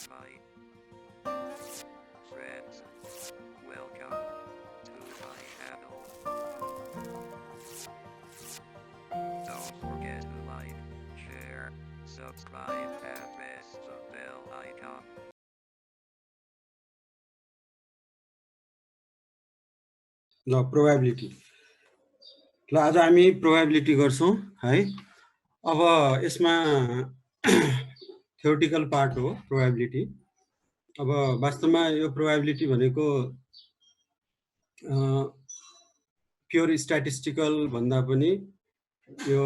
my friends. Welcome to my channel. Don't forget to like, share, subscribe, and press the bell icon. ल probability ल आज हामी probability गर्छौं है। अब यसमा थ्योरेटिकल पार्ट हो प्रोबेबिलिटी। अब वास्तवमा यो प्रोबेबिलिटी भनेको प्योर स्ट्याटिस्टिकल भन्दा पनि यो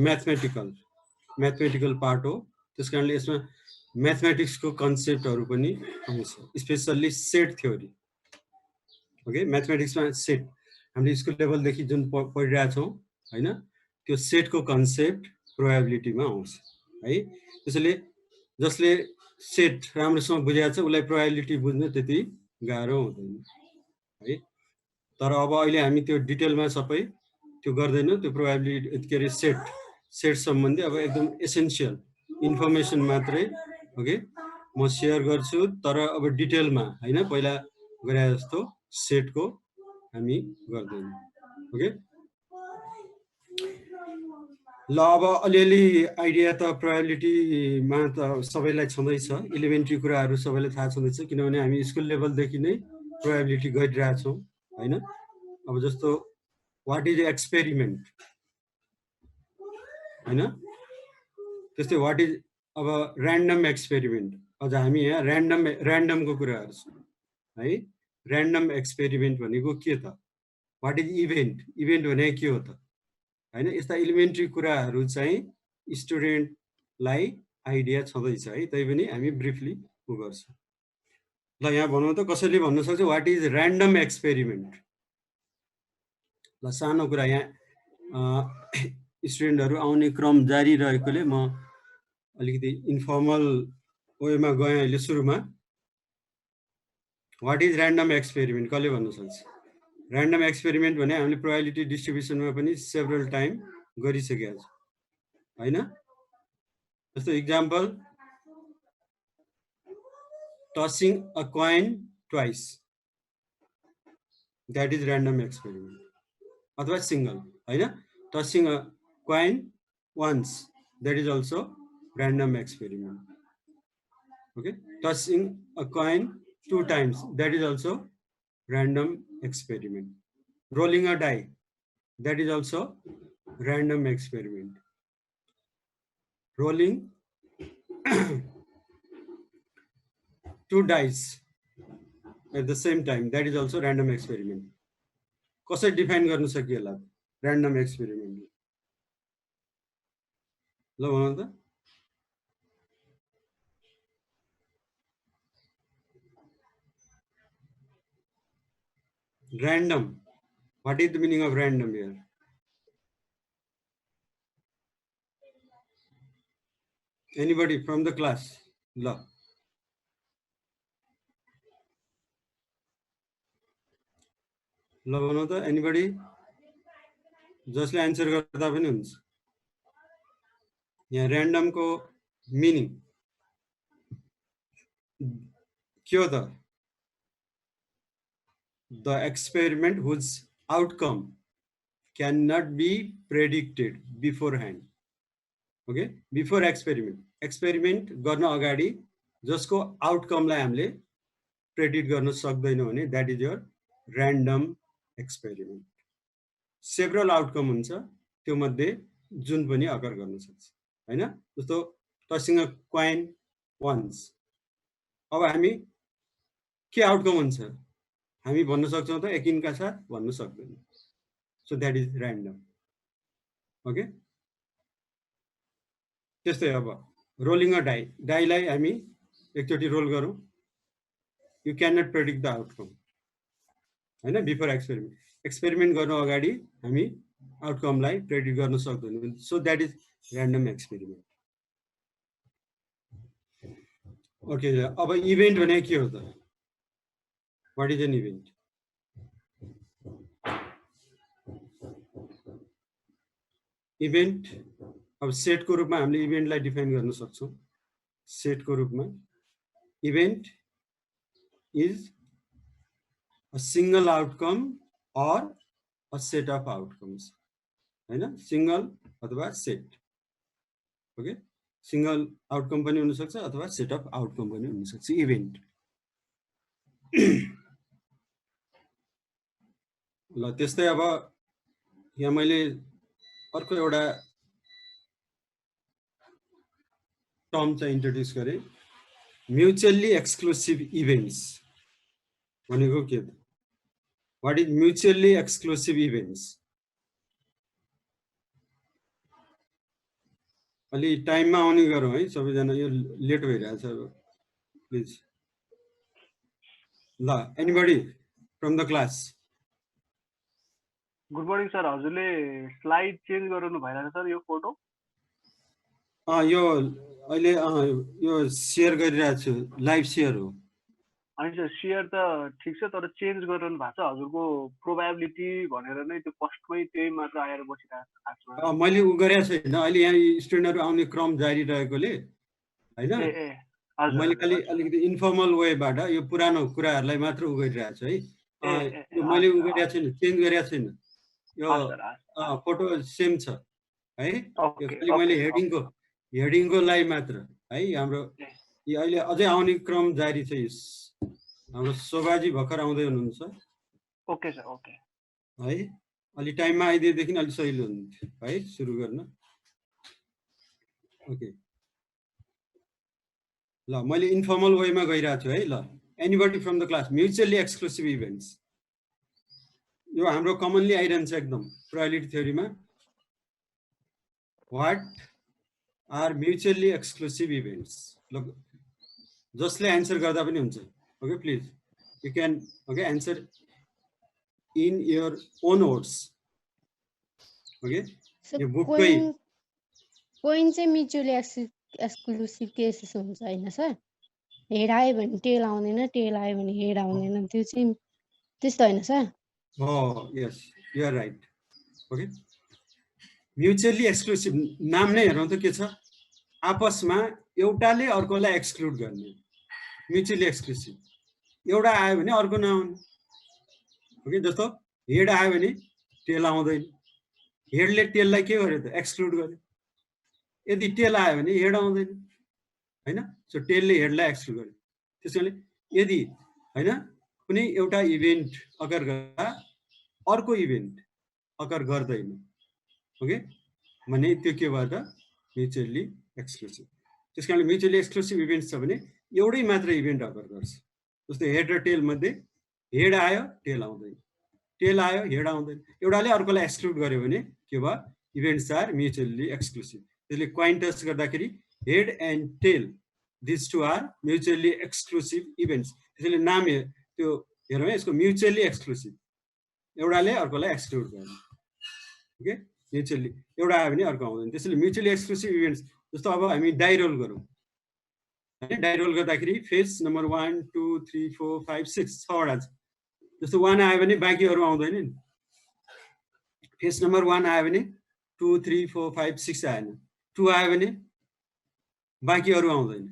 म्याथमेटिकल पार्ट हो। त्यसकारणले यसमा म्याथमेटिक्सको कन्सेप्टहरू पनि आउँछ, स्पेशल्ली सेट थ्योरी। ओके, म्याथमेटिक्समा सेट हामीले स्कुल लेभलदेखि जुन पढिरहेछौँ हैन, त्यो सेटको कन्सेप्ट प्रोबेबिलिटीमा आउँछ है। त्यसैले जसले सेट राम्रोसँग बुझेको छ उसलाई प्रोबेबिलिटी बुझ्न त्यति गाह्रो हुँदैन है। तर अब अहिले हामी त्यो डिटेलमा सबै त्यो गर्दैनौँ। त्यो प्रोबेबिलिटी के अरे सेट सम्बन्धी अब एकदम एसेन्सियल इन्फर्मेसन मात्रै ओके म सेयर गर्छु, तर अब डिटेलमा हैन, पहिला गरे जस्तो सेटको हामी गर्दैनौँ। ओके ल अब अलिअलि आइडिया त प्रोबेबिलिटीमा त सबैलाई छँदैछ, इलिमेन्ट्री कुराहरू सबैलाई थाहा छँदैछ, किनभने हामी स्कुल लेभलदेखि नै प्रोबेबिलिटी गरिरहेछौँ हैन। अब जस्तो वाट इज एक्सपेरिमेन्ट हैन, त्यस्तै वाट इज अब ऱ्यान्डम एक्सपेरिमेन्ट। अझ हामी यहाँ ऱ्यान्डमको कुरा गर्छौँ है। ऱ्यान्डम एक्सपेरिमेन्ट भनेको के त, वाट इज इभेन्ट भनेको के हो त हैन। यस्ता इलिमेन्ट्री कुराहरू चाहिँ स्टुडेन्टलाई आइडिया छँदैछ है, तैपनि हामी ब्रिफली गर्छौँ। ल यहाँ भनौँ त कसैले भन्न सक्छ वाट इज ऱ्यान्डम एक्सपेरिमेन्ट। ल सानो कुरा, यहाँ स्टुडेन्टहरू आउने क्रम जारी रहेकोले म अलिकति इन्फर्मल वेमा गएँ अहिले सुरुमा। वाट इज ऱ्यान्डम एक्सपेरिमेन्ट कसले भन्न सक्छ? ऱ्यान्डम एक्सपेरिमेन्ट भने हामीले प्रोबेबिलिटी डिस्ट्रिब्युसनमा पनि सेभरल टाइम गरिसकेका छौँ हैन। जस्तो example tossing a coin twice, that is random experiment. अथवा सिङ्गल हैन, tossing a coin once, that is also random experiment. Okay, tossing a coin 2 times, that is also random experiment. Rolling a die, that is also random experiment. Rolling 2 dice at the same time, that is also random experiment. कसरी define गर्न सकिएला random experiment? ल भनौँ त। Random, what is the meaning of random here? Anybody from the class? ल भनौँ त, anybody जसले answer गर्दा पनि हुन्छ। यहाँ ऱ्यान्डमको मिनिङ के हो त? The experiment whose outcome cannot be predicted beforehand. Okay, before experiment गर्न अगाडि जसको आउटकमलाई हामीले प्रेडिक्ट गर्न सक्दैनौँ भने that is your random experiment. Several outcome हुन्छ, त्यो मध्ये जुन पनि अकर गर्न सक्छ हैन। जस्तो टसिङ अ कोइन वान्स, अब हामी के आउटकम हुन्छ हामी भन्न सक्छौँ त यकिनका साथ भन्न सक्दैनौँ। So that is random. Okay, त्यस्तै अब रोलिङ अ डाईलाई हामी एकचोटि रोल गरौँ, you can not predict the outcome हैन। बिफोर एक्सपेरिमेन्ट गर्नु अगाडि हामी आउटकमलाई प्रेडिक्ट गर्न सक्दैनौँ। So that is random experiment. Okay, अब इभेन्ट भने के हो त? What is an event? Event अब सेटको रूपमा हामीले इभेन्टलाई डिफाइन गर्न सक्छौँ। सेटको रूपमा event is a single outcome or a set of outcomes. हैन, सिंगल अथवा सेट. ओके, सिंगल आउटकम पनि हुन सक्छ अथवा सेट अफ आउटकम पनि हुन सक्छ इभेन्ट. ल त्यस्तै अब यहाँ मैले अर्को एउटा टर्म चाहिँ इन्ट्रोड्युस गरेँ, म्युचुअली एक्सक्लुसिभ इभेन्ट्स भनेको के त? What is mutually exclusive events? अलि टाइममा आउने गरौँ है सबैजना, यो लेट भइरहेछ प्लिज. ल anybody from the class? Good morning sir, हजुरले स्लाइड चेन्ज गराउनु भइरहेछ सर यो फोटो? यो अहिले यो सेयर गरिरहेको छु, लाइभ सेयर हो. होइन सर, सेयर त ठिक छ तर चेन्ज गराउनु भएको छ, हजुरको प्रोबेबिलिटी भनेर नै त्यो फर्स्टमै त्यही मात्र आएर बसिरहेको छ. मैले उ गरेको छैन, अहिले यहाँ स्टुडेन्टहरू आउने क्रम जारी रहेकोले हैन, मैले खालि अलिकति इन्फर्मल वेबाट यो पुरानो कुराहरूलाई मात्र उ गरिरहेको छु है. मैले उ गरेको छैन, चेन्ज गरेको छैन, यो फोटो सेम छ है. यो खालि मैले हेडिङको लागि मात्र है. हाम्रो यो अहिले अझै आउने क्रम जारी छ. हाम्रो शोभाजी भर्खर आउँदै हुनुहुन्छ. ओके सर, ओके है. अलि टाइममा आइदिएदेखि अलि सजिलो हुन्थ्यो है सुरु गर्न. ओके ल मैले इन्फर्मल वेमा गइरहेको छु है. ल anybody from the class, mutually exclusive events यो हाम्रो कमनली आइरहन्छ एकदम प्रोबेबिलिटी थ्योरीमा. What are mutually exclusive events? ल जसले एन्सर गर्दा पनि हुन्छ. Okay please you can okay answer in your own words. Okay यो बुककै पोइन्ट चाहिँ म्युचुअली एक्सक्लुसिभ केसेस हुन्छ हैन सर? हेड आयो भने टेल आउँदैन, टेल आयो भने हेड आउँदैन, त्यो चाहिँ त्यस्तो हैन sir? Oh, yes, you are right. Okay. Mutually exclusive नाम नै हेरौँ त के छ, आपसमा एउटाले अर्कोलाई एक्सक्लुड गर्ने. म्युचुअली एक्सक्लुसिभ एउटा आयो भने अर्को नआउने. ओके, जस्तो हेड आयो भने टेल आउँदैन, हेडले टेललाई के गर्यो त? एक्सक्लुड गर्यो. यदि टेल आयो भने हेड आउँदैन हैन. सो टेलले हेडलाई एक्सक्लुड गर्यो. त्यसैले यदि हैन कुनै एउटा इभेन्ट अकर गर्दा अर्को इभेन्ट अकर गर्दैन, ओके, भने त्यो के भयो त? Mutually exclusive. त्यसकारणले म्युचुअली एक्सक्लुसिभ इभेन्ट छ भने एउटै मात्र इभेन्ट अकर गर्छ. जस्तो हेड र टेल मध्ये हेड आयो टेल आउँदैन, टेल आयो हेड आउँदैन, एउटाले अर्कोलाई एक्सक्लुड गर्यो भने के भयो? Events are mutually exclusive. त्यसले क्वाइन टस गर्दाखेरि head and tail this two are mutually exclusive events. त्यसैले नाम त्यो हेरौँ है, यसको म्युचुअली एक्सक्लुसिभ, एउटाले अर्कोलाई एक्सक्लुड गर्ने. ओके, म्युचुअली एउटा आयो भने अर्को आउँदैन. त्यसैले म्युचुअली एक्सक्लुसिभ इभेन्ट्स जस्तो अब हामी डाइरोल गरौँ हैन. डाइरोल गर्दाखेरि फेज नम्बर 1 2 3 4 5 6 6वटा छ. जस्तो 1 आयो भने बाँकी अरू आउँदैन नि. फेज नम्बर 1 आयो भने 2 3 4 5 6 आएन, 2 आयो भने बाँकी अरू आउँदैन,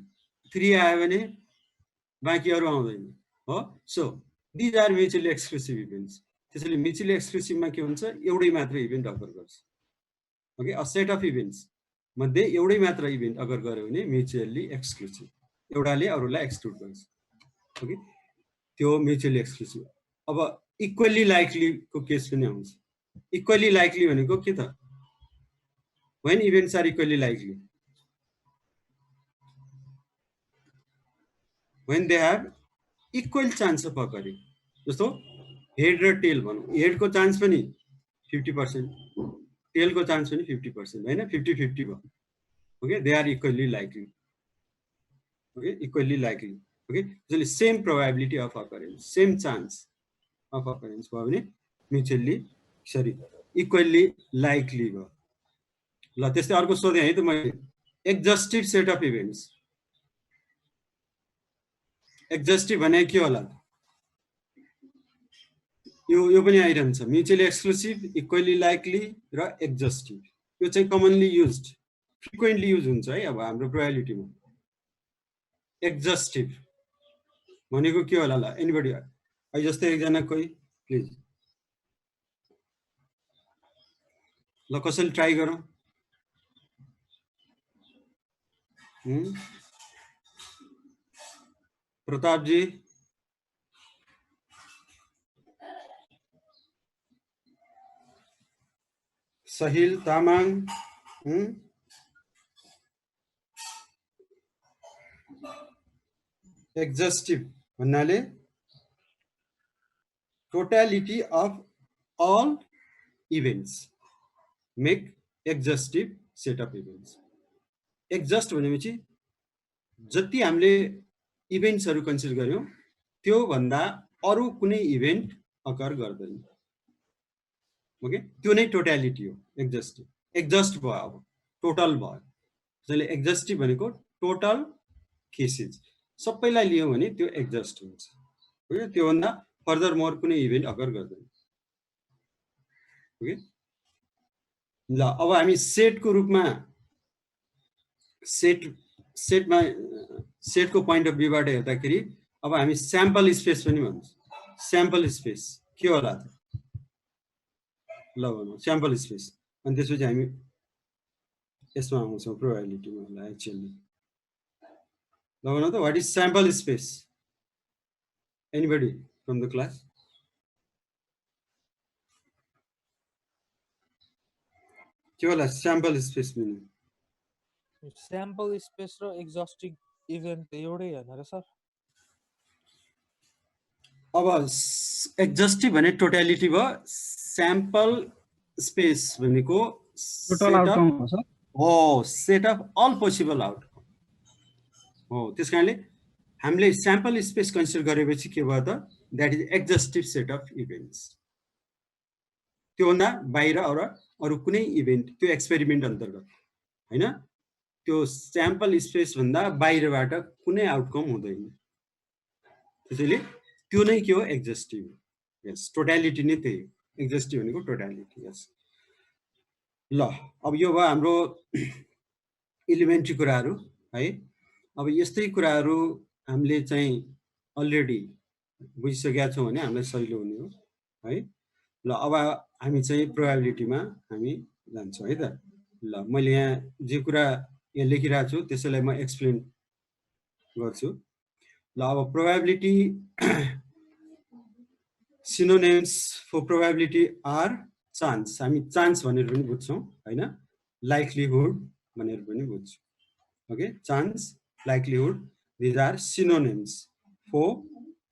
3 आयो भने बाँकी अरू आउँदैन हो. So these are mutually exclusive events. त्यसैले म्युचुअली एक्सक्लुसिभमा के हुन्छ? एउटै मात्र इभेन्ट अकर गर्छ. Okay, a set of events मध्ये एउटै मात्र इभेन्ट अगर गर्यो भने म्युचुअली एक्सक्लुसिभ, एउटाले अरूलाई एक्सक्लुड गर्छ. ओके, त्यो म्युचुअली एक्सक्लुसिभ. अब इक्वली लाइकलीको केस पनि आउँछ. इक्वली लाइकली भनेको के त? When events are equally likely, when they have equal chance of occurring. जस्तो हेड र टेल भनौँ, हेडको चान्स पनि 50%, टेलको चान्स पनि 50% हैन, 50-50 भयो. Okay, they are equally likely. Okay, equally likely. Okay, त्यसैले same probability of occurrence, same chance of occurrence भयो भने म्युचुअली इक्वली लाइकली भयो. ल त्यस्तै अर्को सोधेँ है त मैले, exhaustive set of events. Exhaustive भने के होला? यो पनि आइरहन्छ, म्युचुअली एक्सक्लुसिभ, इक्वली लाइकली र एक्जस्टिभ. यो चाहिँ कमनली युज्ड, फ्रिक्वेन्टली युज हुन्छ है अब हाम्रो प्रोबेबिलिटीमा. एक्जस्टिभ भनेको के होला ल एनीबडी अहिले जस्तै एकजना कोही प्लिज ल कसैले ट्राई गरौँ प्रताप जी सहिल तामाङ एक्जस्टिभ भन्नाले totality of all events make exhaustive set of events exhaust भनेपछि जति हामीले इभेन्ट्सहरू कन्सिडर गर्यौं त्यो भन्दा अरु कुनै इभेन्ट अकर गर्दैन ओके त्यो नै टोटालिटी हो एक्जस्टिभ एक्जस्ट भयो अब टोटल भयो जसले एक्जस्टिभ भनेको टोटल केसेस सबैलाई लियौं भने त्यो एक्जस्ट हुन्छ ओके त्यो भन्दा फर्दर मोर कुनै इभेन्ट अकर गर्दैन ओके ल अब हामी सेटको रूपमा सेटको पोइन्ट अफ भ्यूबाट हेर्दाखेरि अब हामी स्याम्पल स्पेस पनि भन्छौं स्याम्पल स्पेस के होला त ल भनौं स्याम्पल स्पेस अनि त्यसपछि हामी यसमा आउँछौं प्रोबेबिलिटीमा ल एक्चुअली ल भनौं त what is sample space anybody from the class के होला sample space meaning sample space र एक्जस्टिभ इभेन्ट एउटै हैन र सर अब एक्जस्टिभ भने टोटालिटी भयो स्याम्पल स्पेस भनेको टोटल आउटकम हो सर हो set of all possible outcome हो त्यसकारणले हामीले स्याम्पल स्पेस कन्सिडर गरेपछि के भयो त that is exhaustive set of events त्यो भन्दा बाहिर अरु कुनै इभेन्ट त्यो एक्सपेरिमेन्ट अन्तर्गत हैन त्यो स्याम्पल स्पेस भन्दा बाहिरबाट कुनै आउटकम हुँदैन त्यसैले त्यो नै के हो एक्जस्टिभ यस टोटालिटी नै त्यही एक्जस्टिभ भनेको टोटालिटी यस ल अब यो भयो हाम्रो एलिमेन्ट्री कुराहरू है अब यस्तै कुराहरू हामीले चाहिँ अलरेडी बुझिसकेका छौं भने हामीलाई सजिलो हुने हो है ल अब हामी चाहिँ प्रोबेबिलिटीमा हामी जान्छौं है त ल मैले यहाँ जे कुरा यहाँ लेखिरहेको छु त्यसैलाई म एक्सप्लेन गर्छु ल अब probability synonyms for probability are chance हामी चान्स भनेर पनि बुझ्छौं हैन लाइक्लीहुड भनेर पनि बुझ्छौं okay chance likelihood these are synonyms for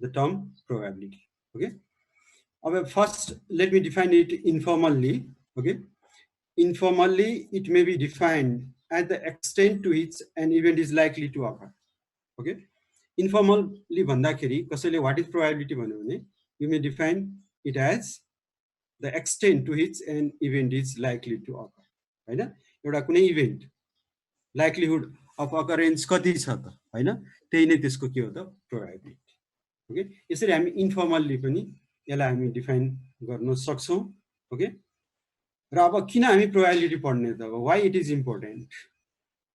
the term probability okay first let me define it informally okay informally it may be defined as the extent to which an event is likely to occur okay informally भन्दाखेरि कसैले what is probability भन्यो भने you may define it as the extent to which an event is likely to occur हैन एउटा कुनै event likelihood of occurrence कति छ त हैन त्यही नै त्यसको के हो त प्रोबेबिलिटी ओके यसरी हामी इन्फर्मल्ली पनि यसलाई हामी डिफाइन गर्न सक्छौं ओके र अब किन हामी प्रोबेबिलिटी पढ्ने त व्हाई इट इज इम्पोर्टेन्ट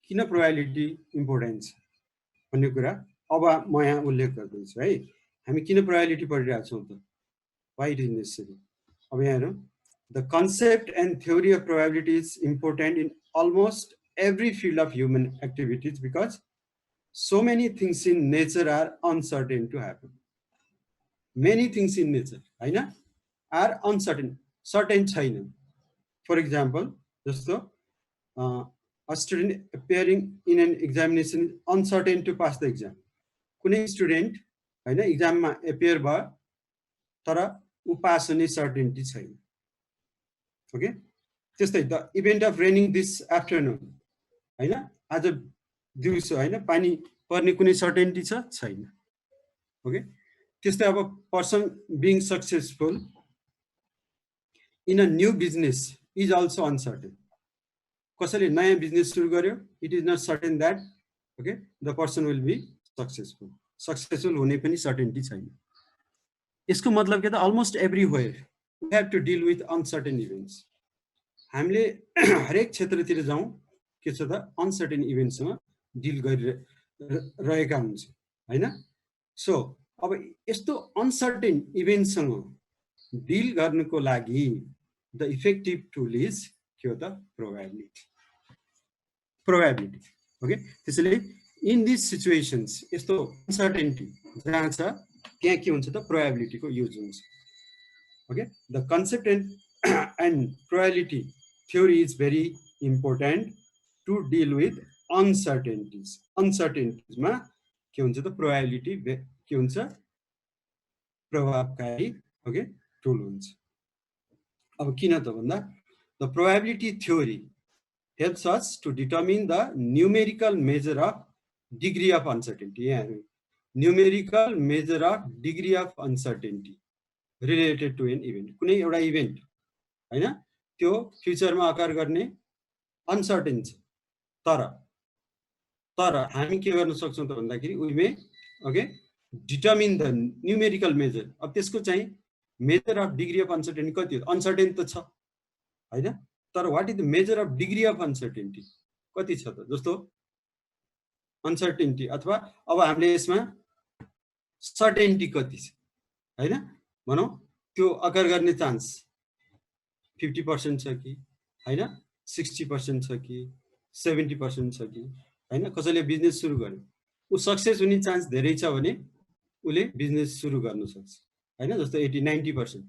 किन प्रोबेबिलिटी इम्पोर्टेन्ट छ भन्ने कुरा अब म यहाँ उल्लेख गर्दैछु है हामी किन प्रोबेबिलिटी पढिरहेका छौं त व्हाई इट इज नेसेसरी अब यहाँ हेरौं the concept and theory of probability is important in almost every field of human activities because so many things in nature are uncertain to happen. Many things in nature are uncertain, certain छैन. For example, just a student appearing in an examination is uncertain to pass the exam. कुनै student हैन एक्जाममा appear भयो तर उ pass हुने certainty छैन. Okay त्यस्तै the event of raining this afternoon हैन आज दिउँसो हैन पानी पर्ने कुनै सर्टेनिटी छैन ओके त्यस्तै अब person being successful in a new business is also uncertain कसैले नयाँ बिजनेस सुरु गर्यो it is not certain that okay the person will be successful हुने पनि सर्टेनिटी छैन यसको मतलब के त almost everywhere we have to deal with uncertain events हामीले हरेक क्षेत्रतिर जाउँ के छ त अनसर्टेन इभेन्टसँग डिल गरिरहेका हुन्छ हैन सो अब यस्तो अनसर्टेन इभेन्टसँग डिल गर्नको लागि द इफेक्टिभ टुल इज के हो त प्रोबेबिलिटी ओके त्यसैले इन दिस सिचुएसन्स यस्तो अनसर्टेनिटी जहाँ छ त्यहाँ के हुन्छ त प्रोबेबिलिटीको युज हुन्छ okay the concept and probability theory is very important to deal with अनसर्टेनिटिजमा के हुन्छ त प्रोबेबिलिटी के हुन्छ प्रभावकारी ओके टुल हुन्छ अब किन त भन्दा the probability theory helps us to determine the numerical measure of degree of uncertainty. Numerical measure of degree of uncertainty related to an event. कुनै एउटा इभेन्ट हैन त्यो फ्युचरमा अकर गर्ने अनसर्टेन छ तर हामी के गर्न सक्छौं त भन्दाखेरि we may okay determine the numerical measure. अब त्यसको चाहिँ measure of degree of uncertainty कति हो अनसर्टेन त छ हैन तर what is the measure of degree of uncertainty कति छ त जस्तो अनसर्टेनिटी अथवा अब हामीले यसमा सर्टेनिटी कति छ हैन भनौं त्यो अकर गर्ने चान्स 50% छ कि हैन 60% छ कि 70% छ कि हैन कसैले बिजनेस सुरु गर्यो उ सक्सेस हुने चान्स धेरै छ भने उले बिजनेस सुरु गर्न सक्छ हैन जस्तो 80-90%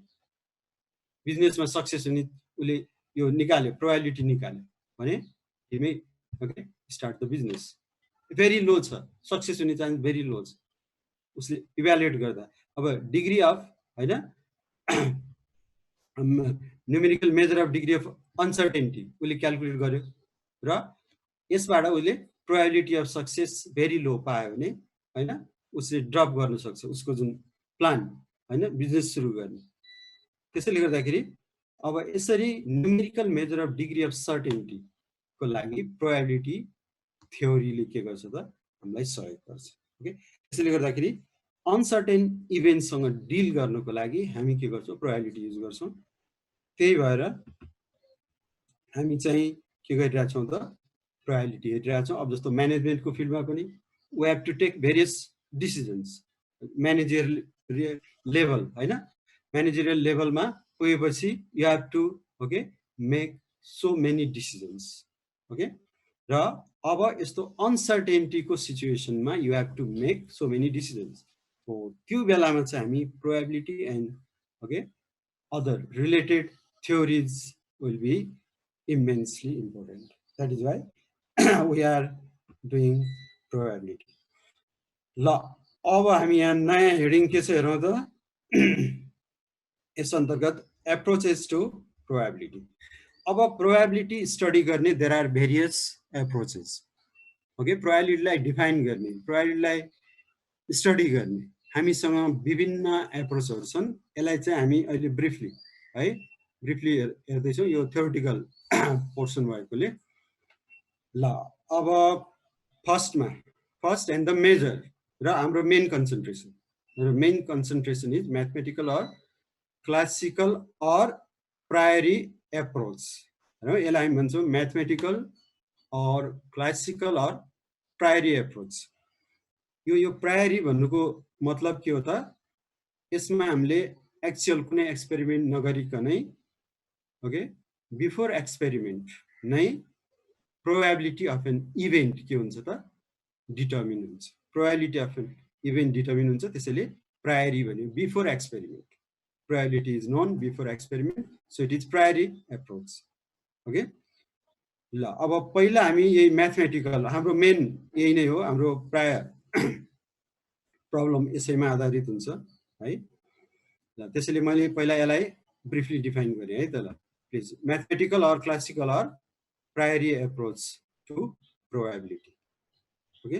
बिजनेसमा सक्सेस हुने उले यो निकाल्यो प्रोबेबिलिटी निकाल्यो भने he may okay start the business very low छ सक्सेस हुने चान्स भेरी लो छ उसले इभ्यालुएट गर्दा अब डिग्री अफ हैन numerical measure of degree of uncertainty उले क्याल्कुलेट गर्यो र यसबाट उले प्रोबेबिलिटी अफ सक्सेस भेरी लो पायो भने हैन उसले ड्रप गर्न सक्छ उसको जुन प्लान हैन बिजनेस सुरु गर्ने त्यसैले गर्दाखेरि अब यसरी numerical measure of degree of certainty को लागि प्रोबेबिलिटी थ्योरीले के गर्छ त हामीलाई सहयोग गर्छ ओके त्यसैले गर्दाखेरि अनसर्टेन इभेन्टसँग डिल गर्नको लागि हामी के गर्छौं प्रोबेबिलिटी युज गर्छौं त्यही भएर हामी चाहिँ के गरिरहेका छौं त प्रोबेबिलिटी हेरिरहेका छौं अब जस्तो म्यानेजमेन्टको फिल्डमा पनि we have to take various decisions managerial level हैन म्यानेजरियल लेभलमा पुगेपछि you have to okay make so many decisions okay र अब यस्तो अनसर्टेनिटी को सिचुएसनमा you have to make so many decisions so त्यो बेलामा चाहिँ हामी probability and okay other related theories will be immensely important that is why we are doing probability ल अब हामी यहाँ नयाँ हेडिङ के छ हेरौँ त यस अन्तर्गत approaches to probability अब प्रोबेबिलिटी स्टडी गर्ने there are various approaches okay प्रोबेबिलिटीलाई डिफाइन गर्ने प्रोबेबिलिटीलाई स्टडी गर्ने हामीसँग विभिन्न एप्रोचहरु छन् यसलाई चाहिँ हामी अहिले ब्रिफली हेर्दै छौं यो थ्योरेटिकल पोर्सन भएकोले ल अब फर्स्ट एन्ड द मेजर र हाम्रो main concentration is mathematical or classical or priori approach यसलाई हामी भन्छौं mathematical or classical or priori approach यो प्रायरी भन्नुको मतलब के हो त यसमा हामीले एक्चुअल कुनै एक्सपेरिमेन्ट नगरिकनै ओके बिफोर एक्सपेरिमेन्ट नै प्रोबेबिलिटी अफ एन इभेन्ट के हुन्छ त डिटर्मिन हुन्छ probability of an event determine हुन्छ त्यसैले प्रायरी भन्यो before experiment probability is known before experiment so it is priori approach okay ल अब पहिला हामी यही म्याथमेटिकल हाम्रो मेन यही नै हो हाम्रो प्राय प्रब्लम यसैमा आधारित हुन्छ है ल त्यसैले मैले पहिला यसलाई ब्रिफली डिफाइन गरे है त ल please mathematical or classical or priori approach to probability okay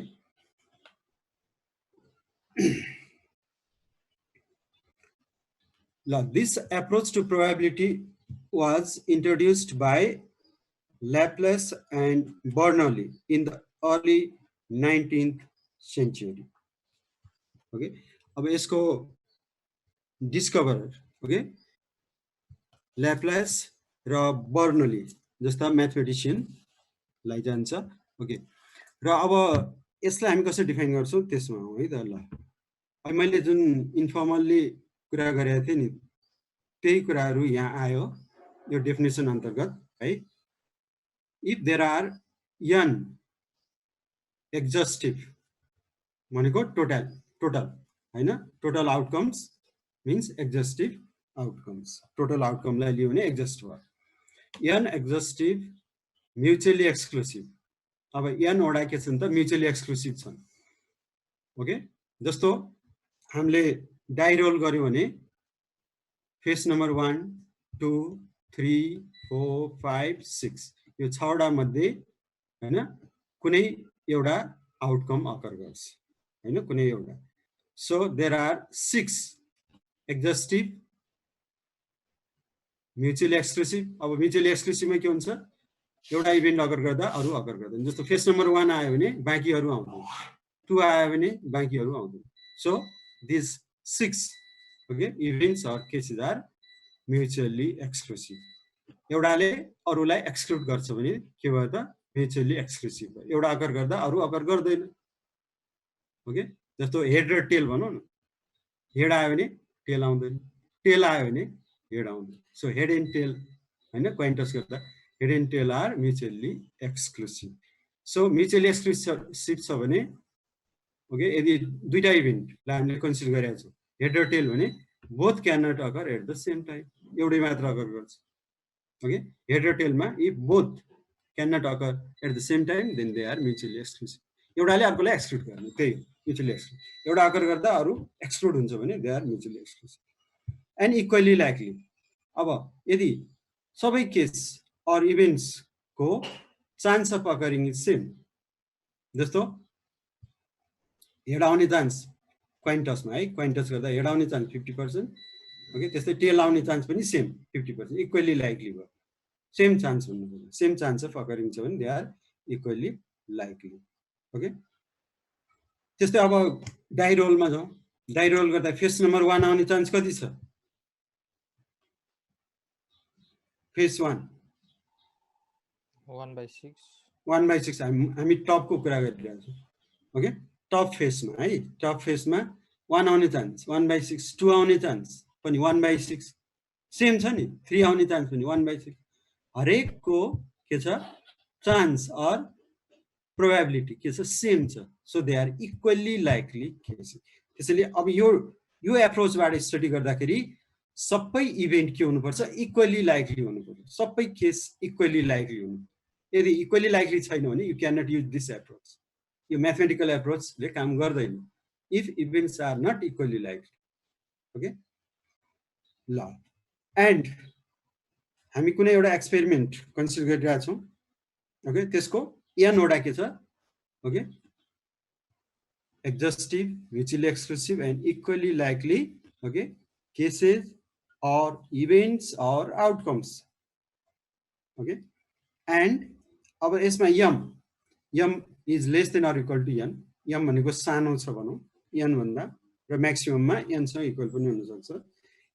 This approach to probability was introduced by Laplace and Bernoulli in the early 19th century. Okay, अब यसको डिस्कभरर ओके ल्याप्लेस र बर्नोली जस्ता म्याथमेटिशियन लाई जान्छ ओके र अब यसलाई हामी कसरी डिफाइन गर्छौं त्यसमा हो है त ल अब मैले जुन इन्फर्मल्ली कुरा गरेको थिएँ नि त्यही कुराहरू यहाँ आयो यो डेफिनेसन अन्तर्गत है। If there are n exhaustive भनेको टोटल हैन, total outcomes means exhaustive outcomes, total आउटकमलाई लियो भने एक्जस्ट भयो। n एक्जस्टिभ म्युचुअली एक्सक्लुसिभ, अब n वटा के छन् त म्युचुअली एक्सक्लुसिभ छन्। ओके, जस्तो हामीले डाइरोल गर्यो भने फेस नम्बर 1 2 3 4 5 6 यो 6 वटा मध्ये हैन कुनै एउटा आउटकम अकर गर्छ हैन, कुनै एउटा। So there are 6 exhaustive mutually exclusive. अब म्युचुअली एक्सक्लुसिभमा के हुन्छ, एउटा इभेन्ट अकर गर्दा अरू अकर गर्दैन। जस्तो फेस नम्बर 1 आयो भने बाँकीहरू आउँदैन, 2 आयो भने बाँकीहरू आउँदैन। So this 6 okay events or cases are mutually exclusive. एउटाले अरूलाई एक्सक्लुड गर्छ भने के भयो त म्युचुअली एक्सक्लुसिभ भयो, एउटा अकर गर्दा अरू अकर गर्दैन। ओके, जस्तो हेड र टेल भनौँ न, हेड आयो भने टेल आउँदैन, टेल आयो भने हेड आउँदैन। सो हेड एन्ड टेल हैन क्वाइन्टस गर्दा head and tail are mutually exclusive. So mutually exclusive छ भने ओके यदि दुईटा इभेन्टलाई हामीले कन्सिडर गरेका छौँ हेड र टेल भने both can not occur at the same time, एउटै मात्र अकर गर्छ। ओके, हेड र टेलमा if both can not occur at the same time then they are mutually exclusive. एउटाले अर्कोलाई एक्सक्लुड गर्ने, त्यही हो म्युचुअली एक्सक्लुसिभ। एउटा अकर गर्दा अरू एक्सक्लुड हुन्छ भने they are mutually exclusive. And equally likely, अब यदि सबै केस अर इभेन्ट्सको chance of occurring is same, जस्तो हेड आउने चान्स क्वाइन्टसमा है, क्वाइन्टस गर्दा हेड आउने चान्स 50%, ओके त्यस्तै टेल आउने चान्स पनि सेम 50%, इक्वली लाइकली भयो। सेम चान्स भन्नु पर्यो, सेम चान्स अफ अकरिङ छ भने they are equally likely. Okay, त्यस्तै अब डाइरोलमा जाउँ। डाइरोल गर्दा फेस नम्बर 1 आउने चान्स कति छ? फेस 1 1/6 1/6 हामी टपको कुरा गरिरहेको छौँ। ओके, टप फेसमा है, टप फेसमा 1 आउने चान्स 1/6, 2 आउने चान्स पनि 1/6 सेम छ नि, 3 आउने चान्स पनि 1/6। हरेकको के छ चान्स अर प्रोबेबिलिटी के छ सेम छ। So they are equally likely cases. त्यसैले अब यो एप्रोचबाट स्टडी गर्दाखेरि सबै इभेन्ट के हुनुपर्छ इक्वली लाइकली हुनुपर्छ, सबै केस इक्वली लाइकली हुनु। यदि इक्वली लाइकली छैन भने you can not use this approach. यो म्याथमेटिकल एप्रोचले काम गर्दैन if events are not equally likely. Okay ल, एन्ड हामी कुनै एउटा एक्सपेरिमेन्ट कन्सिडर गरिरहेका छौँ। ओके, त्यसको n वटा के छ okay exhaustive mutually exclusive and equally likely okay cases or events or outcomes. Okay, and अब यसमा m is less than or equal to n, m भनेको सानो छ भनौँ n भन्दा, र म्याक्सिमममा n सँग इक्वल पनि हुनसक्छ।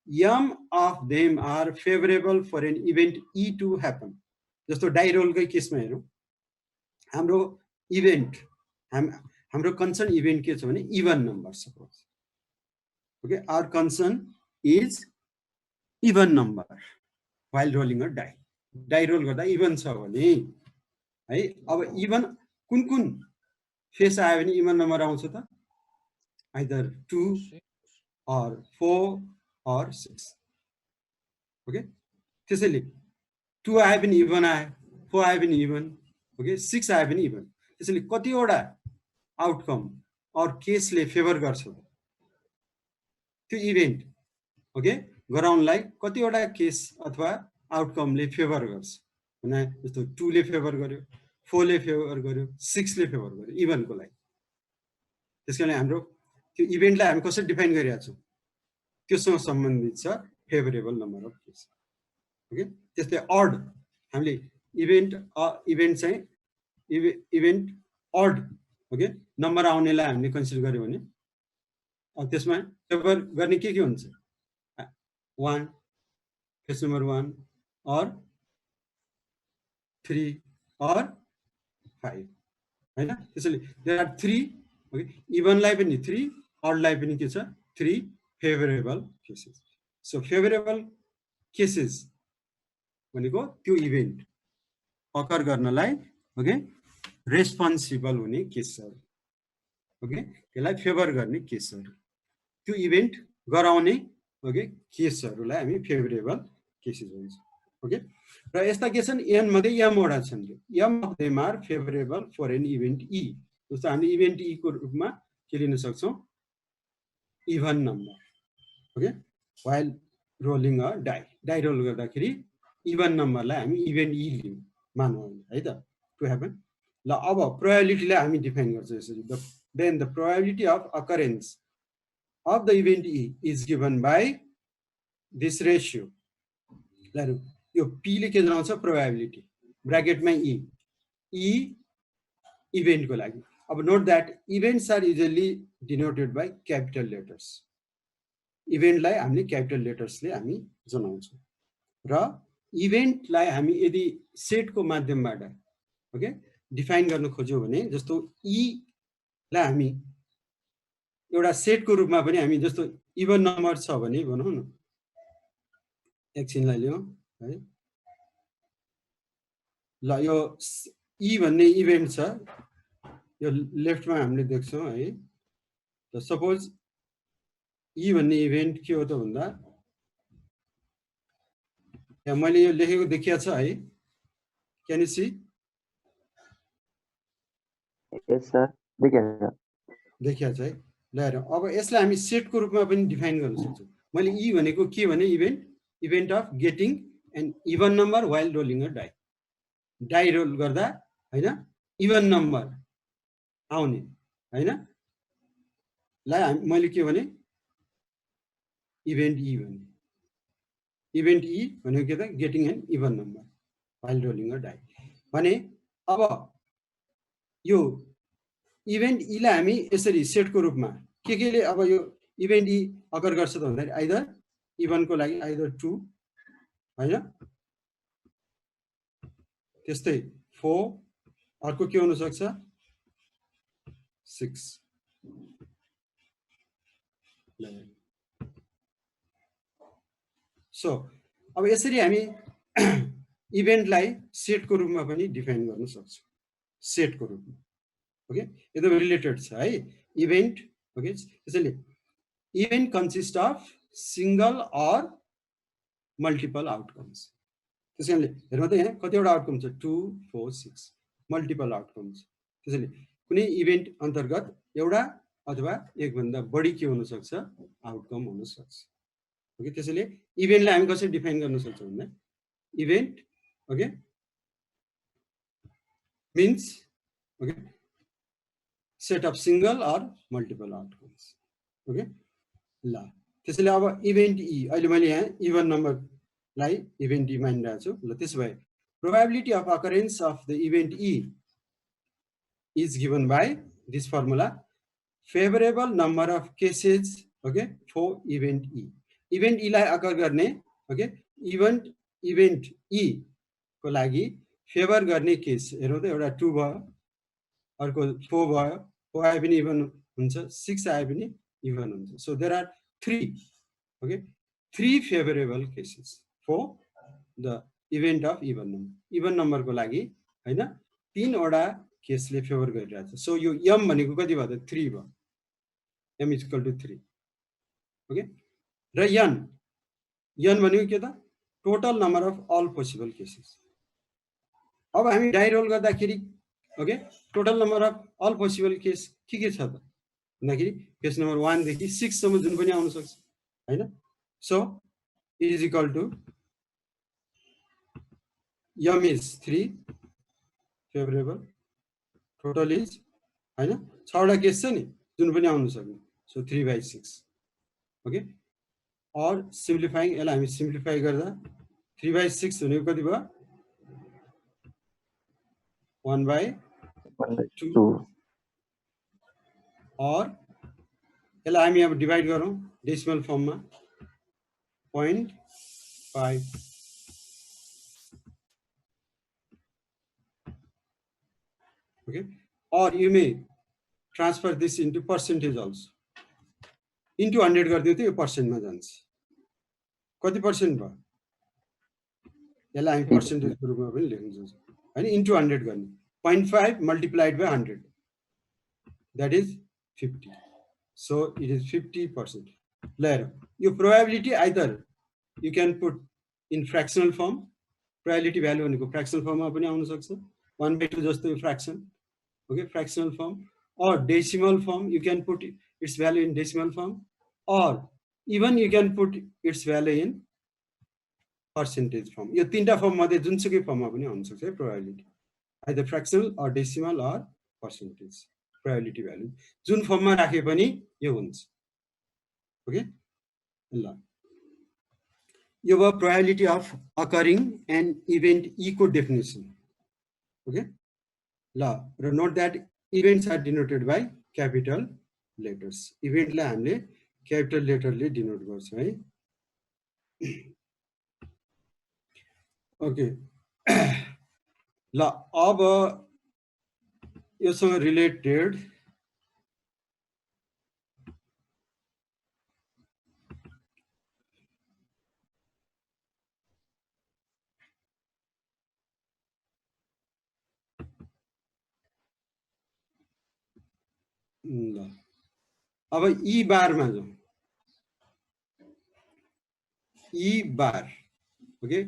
m of them are favorable for an event e to happen। जस्तो डाइरोलकै केसमा हेरौँ, हाम्रो इभेन्ट हाम्रो कन्सर्न इभेन्ट के छ भने even number suppose. Okay, our concern is even number while rolling a die. Die roll गर्दा इभन छ भने है, अब इभन कुन फेस आयो भने इभन नम्बर आउँछ त आइदर 2 or 4 or 6। ओके, त्यसैले 2 आयो भने इभन आयो, 4 आयो भने इभन, ओके 6 आयो भने इभन। त्यसैले कतिवटा आउटकम अर केसले फेभर गर्छ त्यो इभेन्ट ओके गराउनलाई, कतिवटा केस अथवा आउटकमले फेभर गर्छ भने जस्तो 2 ले फेभर गर्यो, 4 ले फेभर गर्यो, 6 ले फेभर गर्यो इभनको लागि। त्यसकारण हाम्रो त्यो इभेन्टलाई हामी कसरी डिफाइन गरिरहेका छौँ त्योसँग सम्बन्धित छ favourable number of case. Okay, त्यस्तै अड हामीले इभेन्ट चाहिँ इभेन्ट अड ओके नम्बर आउनेलाई हामीले कन्सिडर गर्यो भने त्यसमा फेभर गर्ने के हुन्छ 1 फेस नम्बर 1 अर 3 अर 5 हैन। त्यसैले देयर आर 3 ओके इभनलाई पनि 3 अडलाई पनि के छ 3 favourable cases so favourable cases भनेको त्यो इभेन्ट अकर गर्नलाई ओके रेस्पोन्सिबल हुने केसहरु ओके त्यसलाई फेभर गर्ने केसहरु त्यो इभेन्ट गराउने ओके केसहरुलाई हामी फेभरेबल केसेस भन्छ ओके र यस्ता के छन् n मध्ये m वटा छन् m of them are favourable for an event e जस्तो हामी इभेन्ट e को रूपमा के लिन सक्छौं even number okay while rolling a die roll गर्दाखेरि इभन नम्बरलाई हामी इभेन्ट e लियौं मानौं है त टु ह्यापन ल अब प्रोबेबिलिटीलाई हामी डिफाइन गर्छौं यसरी then the probability of occurrence of the event e is given by this ratio यो p ले के जनाउँछ प्रोबेबिलिटी ब्र्याकेटमा e इभेन्ट को लागि अब note that events are usually denoted by capital letters इभेन्टलाई हामीले क्यापिटल लेटर्सले हामी जनाउँछौं र इभेन्टलाई हामी यदि सेटको माध्यमबाट ओके डिफाइन गर्न खोज्यौं भने जस्तो e लाई हामी एउटा सेटको रूपमा पनि हामी जस्तो इभन नम्बर छ भने भनौं न एकछिनलाई लियौं है ल यो e भन्ने इभेन्ट छ यो लेफ्टमा हामीले देख्छौं है त सपोज e भन्ने इभेन्ट के हो त भन्दा यहाँ मैले यो लेखेको देखिया छ है can you see yes sir देखिया छ है ल हेर अब यसलाई हामी सेटको रूपमा पनि डिफाइन गर्न सक्छौं मैले e भनेको के भने event of getting an even number while rolling a die roll गर्दा हैन इभन नम्बर आउने हैन लाई मैले के भने इभेन्ट e भने इभेन्ट e भनेको के त getting an even number while rolling a die भने अब यो इभेन्ट e लाई हामी यसरी सेटको रूपमा केले अब यो इभेन्ट e अकर गर्छ त भन्दाखेरि आइदर इभन को लागि आइदर 2 हैन त्यस्तै 4 अर्को के हुन सक्छ 6 सो अब यसरी हामी इभेन्टलाई सेटको रूपमा पनि डिफाइन गर्न सक्छौं सेटको रूपमा ओके एकदम रिलेटेड छ है इभेन्ट ओके त्यसैले event consist of single or multiple outcomes त्यसैले हेर्नु त यहाँ कतिवटा आउटकम छ 2 4 6 मल्टिपल आउटकम्स त्यसैले कुनै इभेन्ट अन्तर्गत एउटा अथवा एक भन्दा बढी के हुन सक्छ आउटकम हुन सक्छ ओके त्यसैले इभेन्टलाई हामी कसरी डिफाइन गर्न सक्छौं भन्दा event okay means okay set of single or multiple outcomes okay ल त्यसैले अब इभेन्ट e अहिले मैले यहाँ इभन नम्बर लाई इभेन्ट e मानिरहेको छु ल त्यसो भए probability of occurrence of the event e is given by this formula favorable number of cases okay for event e event e लाई अकर गर्ने ओके इभेन्ट e को लागि फेभर गर्ने केस हेरौँ त एउटा 2 भयो अर्को 4 भयो 4 आए पनि इभन हुन्छ 6 आए पनि इभन हुन्छ so there are 3 okay 3 favourable cases for the event of even number को लागि हैन 3 वटा केसले फेभर गरिरहेछ सो यो m भनेको कति भयो त 3 भयो m = 3 ओके र n भनेको के त total number of all possible cases अब हामी डाई रोल गर्दाखेरि okay total number of all possible case के छ त भन्दाखेरि केस नम्बर 1 देखि 6 सम्म जुन पनि आउन सक्छ हैन so is equal to m is 3 favourable total is हैन 6 वटा केस छ नि जुन पनि आउन सक्ने सो 3/6 ओके और सिम्प्लिफाइङ यसलाई हामी सिम्प्लिफाई गर्दा 3/6 भनेको कति भयो 1/2 और यसलाई हामी अब डिवाइड गरौँ डेसिमल फर्ममा 0.5 okay or you may transfer this into percentage also into 100 गरिदियो त यो पर्सेन्टमा जान्छ कति पर्सेन्ट भयो यसलाई हामी पर्सेन्टेजको रूपमा पनि लेख्न सक्छौँ हैन इन्टु 100 गर्ने 0.5 multiplied by 100 that is 50 so it is 50% later your probability either you can put in fractional form probability value भनेको fractional form मा पनि आउन सक्छ 1/2 जस्तो fraction okay fractional form or decimal form you can put its value in decimal form or even you can put its value in percentage form यो तीनटा form मध्ये जुनसुकै फर्ममा पनि आउन सक्छ है probability either fractional or decimal or percentage probability value जुन फर्ममा राखे पनि यो हुन्छ ओके ल यो भयो probability of occurring an event E को definition okay ल र note that events are denoted by capital letters event लाई हामीले capital letter ले denote गर्छौं है ओके ल अब योसँग रिलेटेड ल अब ई बारमा जाउँ ई बार ओके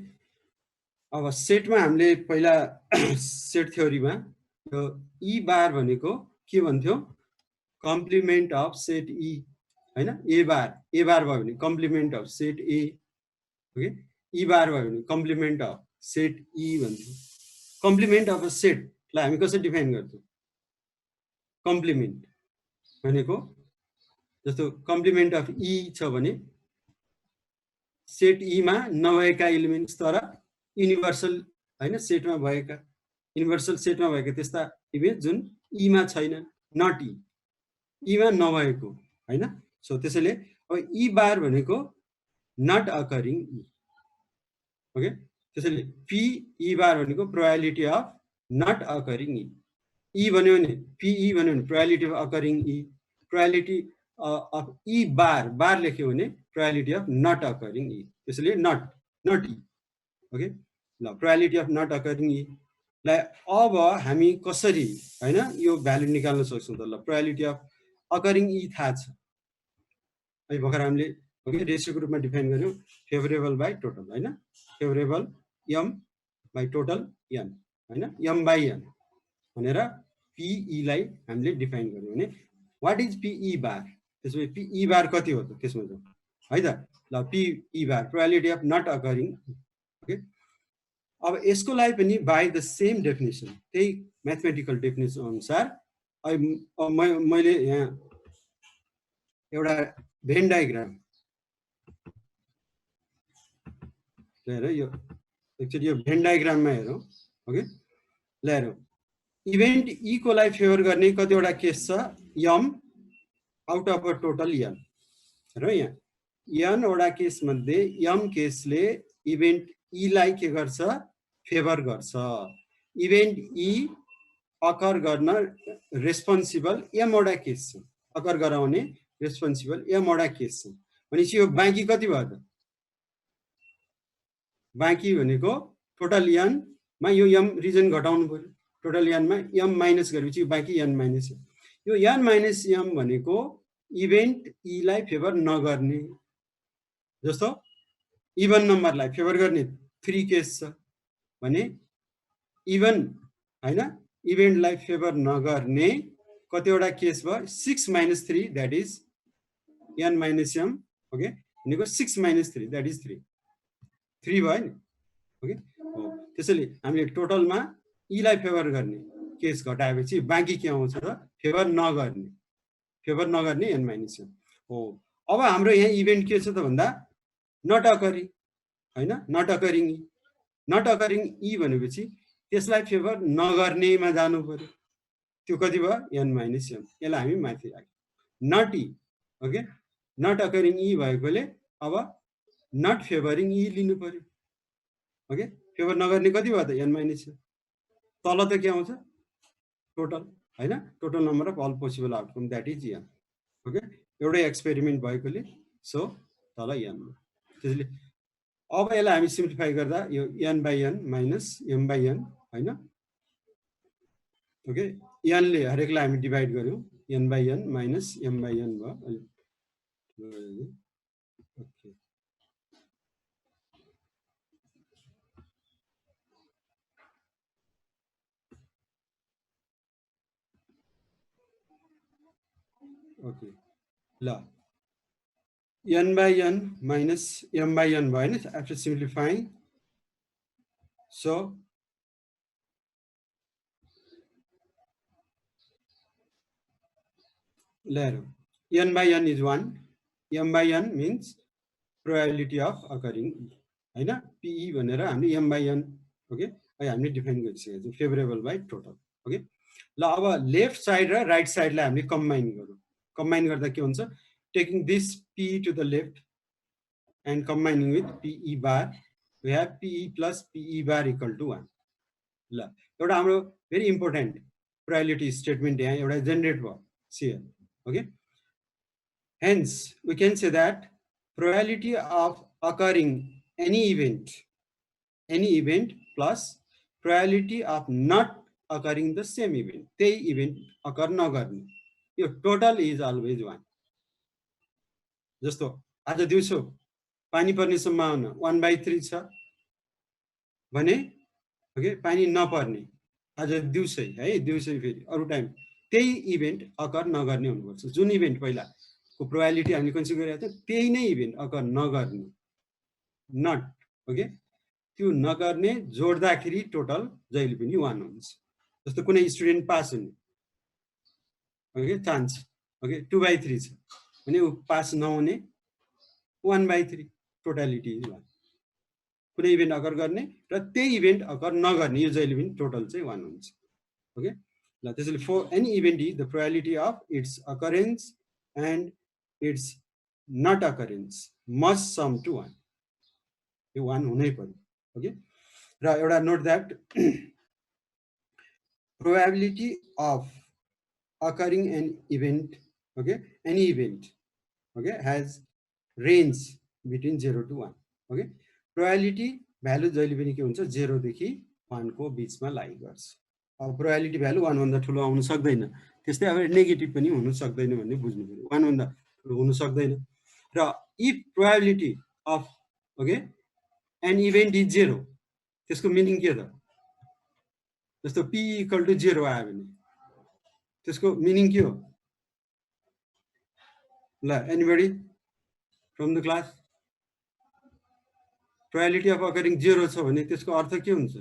अब सेटमा हामीले पहिला सेट थ्योरीमा यो ई बार भनेको के भन्थ्यो कम्प्लिमेन्ट अफ सेट ई हैन ए बार भयो भने complement of set A okay E bar भयो भने कम्प्लिमेन्ट अफ सेट ई भन्थ्यो कम्प्लिमेन्ट अफ अ सेटलाई हामी कसरी डिफाइन गर्छौं कम्प्लिमेन्ट भनेको जस्तो कम्प्लिमेन्ट अफ ई छ भने सेट ई मा नभएका एलिमेन्ट्स तर युनिभर्सल हैन सेटमा भएका युनिभर्सल सेटमा भएका त्यस्ता इमेज जुन ई मा छैन नट ई मा नभएको हैन सो त्यसैले अब ई बार भनेको नट अकरिङ ई ओके त्यसैले पी ई बार भनेको probability of not occurring E E भन्यो भने पी ई भन्यो भने probability of occurring E probability of E bar लेख्यो भने probability of not occurring E त्यसैले नट ई ओके ल probability of not occurring E लाई अब हामी कसरी हैन यो भ्यालु निकाल्न सक्छौं त ल प्रोबेबिलिटी अफ अकरिङ ई थाहा छ है भर्खर हामीले ओके रेशियोको रूपमा डिफाइन गर्यौं फेभरेबल बाइ टोटल हैन favourable m by total n हैन m बाइ n भनेर PE लाई हामीले डिफाइन गर्यौं भने व्हाट इज PE बार त्यसपछि PE बार कति हो त त्यसमा जाउँ है त ल PE bar probability of not occurring okay अब यसको लागि पनि बाइ द सेम डेफिनेसन त्यही म्याथमेटिकल डेफिनेसन अनुसार मैले यहाँ एउटा भेन डायग्राम हेर यो एक्चुअली यो भेन डायग्राममा हेरौँ ओके ल हेरौँ इभेन्ट ई को लागि फेभर गर्ने कतिवटा केस छ m out of a total n र यहाँ n वटा केस मध्ये m केसले इभेन्ट ई लाई के गर्छ फेभर गर्छ इभेन्ट ई अकर गर्न रेस्पोन्सिबल m वटा केस छ अकर गराउने रेस्पोन्सिबल m वटा केस छ भनेपछि यो बाँकी कति भयो त बाँकी भनेको टोटल n मा यो m रिजन घटाउनु पर्यो टोटल n मा m माइनस गरेपछि बाँकी n माइनस यो n माइनस m भनेको इभेन्ट ई लाई फेभर नगर्ने जस्तो इभन नम्बरलाई फेभर गर्ने 3 केस छ भने इभन हैन इभेन्टलाई फेभर नगर्ने कतिवटा केस भयो 6 minus 3 that is n minus m okay भनेको 6 माइनस 3 दैट इज 3 भयो नि ओके हो त्यसैले हामीले टोटलमा ई लाई फेभर गर्ने केस घटाएपछि बाँकी के आउँछ र फेभर नगर्ने n माइनस m हो अब हाम्रो यहाँ इभेन्ट के छ त भन्दा नट अकरिङ हैन नट अकरिङ ई भनेपछि त्यसलाई फेभर नगर्नेमा जानु पर्यो त्यो कति भयो n माइनस m यसलाई हामी माथि राख्यौं not E okay not occurring E भएकोले अब नट फेभरिङ ई लिनु पर्यो ओके फेभर नगर्ने कति भयो त n माइनस m तल त के आउँछ टोटल हैन total number of all possible outcome that is n okay एउटै एक्सपेरिमेन्ट भएकोले सो तल n त्यसले अब यसलाई हामी सिम्प्लिफाई गर्दा यो n/n माइनस m/n हैन ओके n ले हरेकलाई हामी डिभाइड गर्यौं n/n माइनस m/n भयो ओके ओके ल n/n minus m/n भयो नि after simplifying so later n/n is 1 m/n means probability of occurring हैन pe भनेर हामीले m/n ओके अहिले हामीले डिफाइन गरिसकेको छौं फेभरेबल बाइ टोटल ओके ल अब लेफ्ट साइड र राइट साइडलाई हामीले कम्बाइन गरौँ कम्बाइन गर्दा के हुन्छ taking this p to the left and combining with pe bar we have pe plus pe bar equal to 1 ल एउटा हाम्रो भेरी इम्पोर्टेन्ट प्रोबेबिलिटी स्टेटमेन्ट यहाँ एउटा जेनेरेट भयो here okay hence we can say that probability of occurring any event plus probability of not occurring the same event त्यही event occur नगर्ने यो total is always 1 जस्तो आज दिउँसो पानी पर्ने सम्भावना 1/3 छ भने ओके पानी नपर्ने आज दिउँसै है दिउँसै फेरि अरु टाइम त्यही इभेन्ट अकर नगर्ने हुनुपर्छ जुन इभेन्ट पहिला को प्रोबेबिलिटी हामीले कन्सिडर गरेको थियो त्यही नै इभेन्ट अकर नगर्ने नट ओके त्यो नगर्ने जोड्दाखेरि टोटल जहिले पनि 1 हुन्छ जस्तो कुनै स्टुडेन्ट पास हुने ओके चान्स ओके 2/3 छ भने उ पास नहुने 1/3 टोटालिटी इज 1 कुनै इभेन्ट अकर गर्ने र त्यही इभेन्ट अकर नगर्ने यो जहिले पनि टोटल चाहिँ 1 हुन्छ ओके ल त्यसैले for any event is the probability of its occurrence and its not occurrence must sum to 1 यो 1 हुनै पर्यो ओके र एउटा note that probability of occurring an event okay any event okay has range between 0 to 1 okay probability value जहिले पनि के हुन्छ 0 देखि 1 को बीचमा लाई गर्छ अब probability भ्यालु 1 भन्दा ठुलो आउन सक्दैन त्यस्तै अब नेगेटिभ पनि हुन सक्दैन भन्ने बुझ्नु पर्यो 1 भन्दा ठुलो हुन सक्दैन र if probability of okay an event is 0 त्यसको मिनिङ के त जस्तो p equal to 0 आयो भने त्यसको मिनिङ के हो ल anybody from the class probability of occurring 0 छ भने त्यसको अर्थ के हुन्छ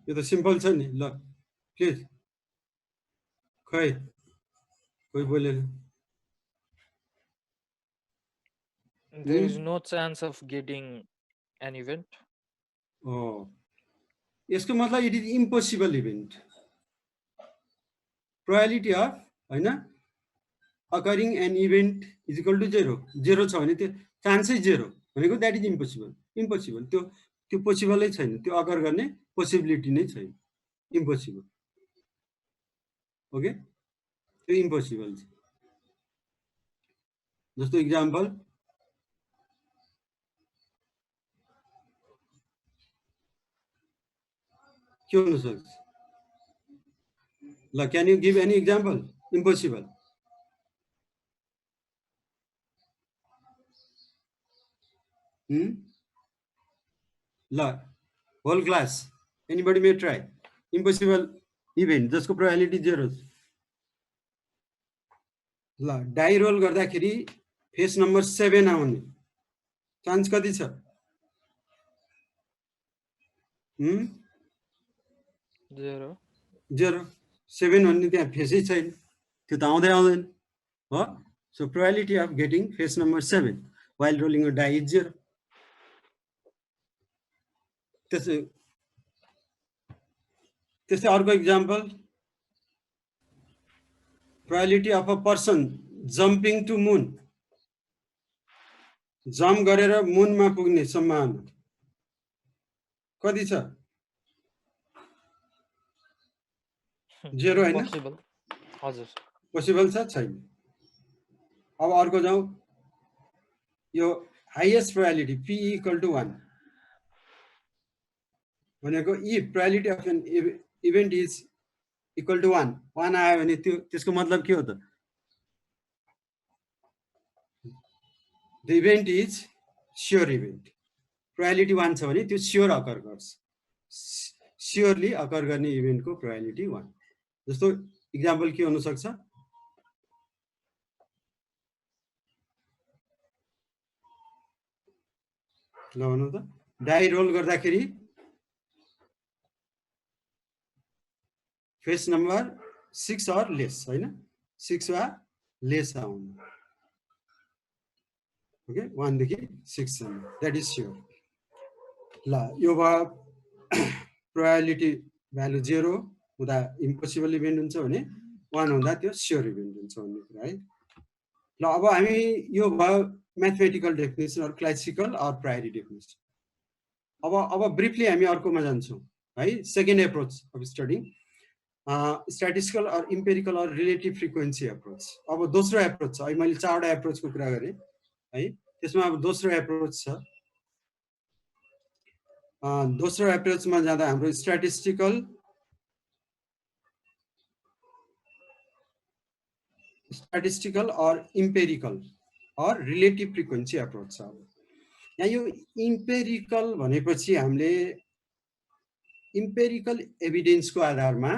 यो त सिम्पल छ नि ल प्लिज खै कोही बोलेन There is no chance of getting an event. Oh, यसको मतलब it is impossible event probability of हैन occurring an event is equal to 0 0 छ भने त्यो चान्सै 0 भनेको दैट इज इम्पोसिबल त्यो पोसिबलै छैन त्यो अकर गर्ने पोसिबिलिटी नै छैन इम्पोसिबल ओके त्यो इम्पोसिबल छ जस्तो एक्जाम्पल के हुन सक्छ ल can you give any example impossible ल whole class anybody may try impossible event जसको प्रोबेबिलिटी 0 छ ल डाई रोल गर्दाखेरि फेस नम्बर 7 आउने चान्स कति छ 0 7 भन्ने त्यहाँ फेसै छैन त्यो त आउँदै आउँदैन हो so probability of getting face number 7 while rolling a die is 0 त्यस्तै अर्को example probability of a person jumping to moon jump गरेर मुनमा पुग्ने सम्भावना कति छ 0 हैन Possible. हजुर. पोसिबल छ छैन अब अर्को जाउँ यो हाईएस्ट प्रोबेबिलिटी p = 1 भनेको if probability of an event is equal to 1 आयो भने त्यसको मतलब के हो त the event is sure event probability 1 छ भने त्यो स्योर अकर गर्छ स्योरली अकर गर्ने इभेन्टको प्रोबेबिलिटी 1 जस्तो इक्जाम्पल के हुन सक्छ ल भन्नु त डाई रोल गर्दाखेरि फेस नम्बर 6 or लेस हैन 6 वा लेस आउनु ओके 1 देखि 6 सम्म दैट इज स्योर ल यो भयो प्रोबेबिलिटी भ्यालु 0 हुँदा इम्पोसिबल इभेन्ट हुन्छ भने 1 हुँदा त्यो स्योर इभेन्ट हुन्छ भन्ने कुरा है ल अब हामी यो भयो mathematical definition or classical or priority definition अब ब्रिफली हामी अर्कोमा जान्छौँ है second approach of studying statistical or empirical or relative frequency approach अब दोस्रो एप्रोच छ मैले 4वटा एप्रोचको कुरा गरेँ है त्यसमा अब दोस्रो एप्रोच छ दोस्रो एप्रोचमा जाँदा हाम्रो statistical or empirical or relative frequency approach छ यहाँ यो इम्पेरिकल भनेपछि हामीले इम्पेरिकल एभिडेन्सको आधारमा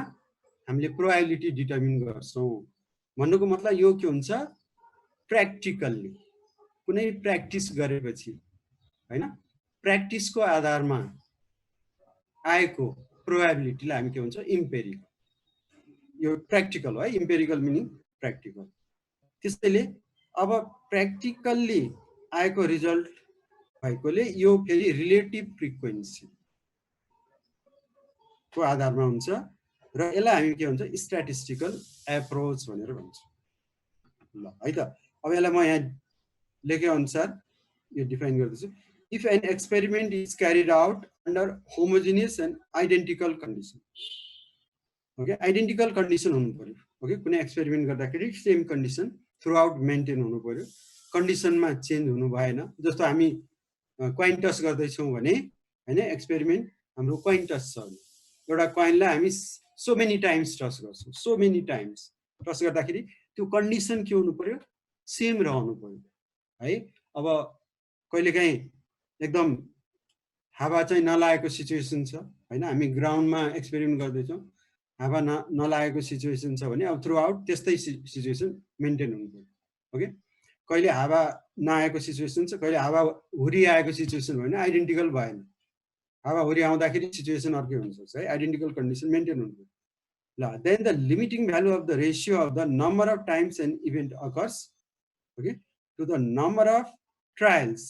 हामीले प्रोबेबिलिटी डिटर्मिन गर्छौं भन्नुको मतलब यो के हुन्छ प्र्याक्टिकल्ली कुनै प्र्याक्टिस गरेपछि हैन प्र्याक्टिसको आधारमा आएको प्रोबेबिलिटीलाई हामी के भन्छ इम्पेरिकल यो प्र्याक्टिकल हो है इम्पेरिकल मिनिङ प्र्याक्टिकल त्यसैले अब प्र्याक्टिकल्ली आएको रिजल्ट भएकोले यो फेरि रिलेटिभ फ्रिक्वेन्सी को आधारमा हुन्छ र यसलाई हामी के भन्छ स्ट्याटिस्टिकल एप्रोच भनेर भन्छौँ ल है त अब यसलाई म यहाँ लेखे अनुसार यो डिफाइन गर्दैछु if an experiment is carried out under homogeneous and identical condition okay identical condition हुनु पर्यो ओके कुनै एक्सपेरिमेन्ट गर्दाखेरि same condition throughout maintain हुनु पर्यो कन्डिसनमा चेन्ज हुनु भएन जस्तो हामी कोइन टस गर्दैछौँ भने हैन एक्सपेरिमेन्ट हाम्रो कोइन टस छ एउटा कोइनलाई हामी सो मेनी टाइम्स टस गर्छौँ सो मेनी टाइम्स टस गर्दाखेरि त्यो कन्डिसन के हुनु पर्यो सेम रहनु पर्यो है अब कहिलेकाहीँ एकदम हावा चाहिँ नलागेको सिचुएसन छ हैन हामी ग्राउन्डमा एक्सपेरिमेन्ट गर्दैछौँ हावा नलागेको सिचुएसन छ भने अब थ्रु आउट त्यस्तै सिचुएसन मेन्टेन हुनु पर्यो ओके कहिले हावा नआएको सिचुएसन छ कहिले हावा हुरी आएको सिचुएसन भयो भने आइडेन्टिकल भएन हावा हुरी आउँदाखेरि सिचुएसन अर्कै हुन सक्छ है आइडेन्टिकल कन्डिसन मेन्टेन हुनु पर्यो ल then the limiting value of the ratio of the number of times an event occurs okay to the number of trials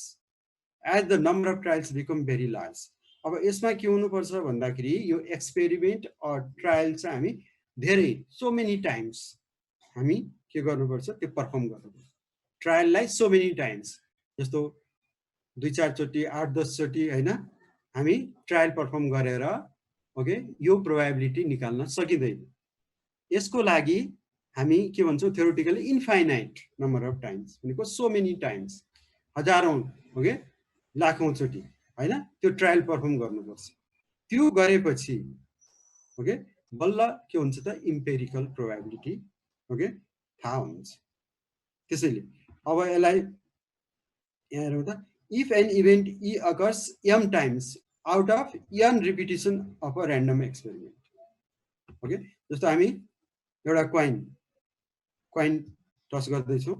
as the number of trials become very large अब यसमा के हुनुपर्छ भन्दाखेरि यो experiment or trial चाहिँ हामी धेरै so many times हामी के गर्नुपर्छ त्यो पर्फर्म गर्नुपर्छ ट्रायललाई सो मेनी टाइम्स जस्तो 2-4 चोटि 8-10 चोटि हैन हामी ट्रायल पर्फर्म गरेर ओके यो प्रोबेबिलिटी निकाल्न सकिँदैन यसको लागि हामी के भन्छौँ theoretically infinite number of times भनेको सो मेनी टाइम्स हजारौं ओके लाखौं चोटि हैन त्यो ट्रायल पर्फर्म गर्नुपर्छ त्यो गरेपछि ओके बल्ल के हुन्छ त इम्पेरिकल प्रोबेबिलिटी ओके थाहा हुन्छ त्यसैले अब यसलाई यहाँ हेरौँ त if an event E occurs m times out of n repetition of a random experiment okay जस्तो हामी एउटा कोइन टस गर्दैछौँ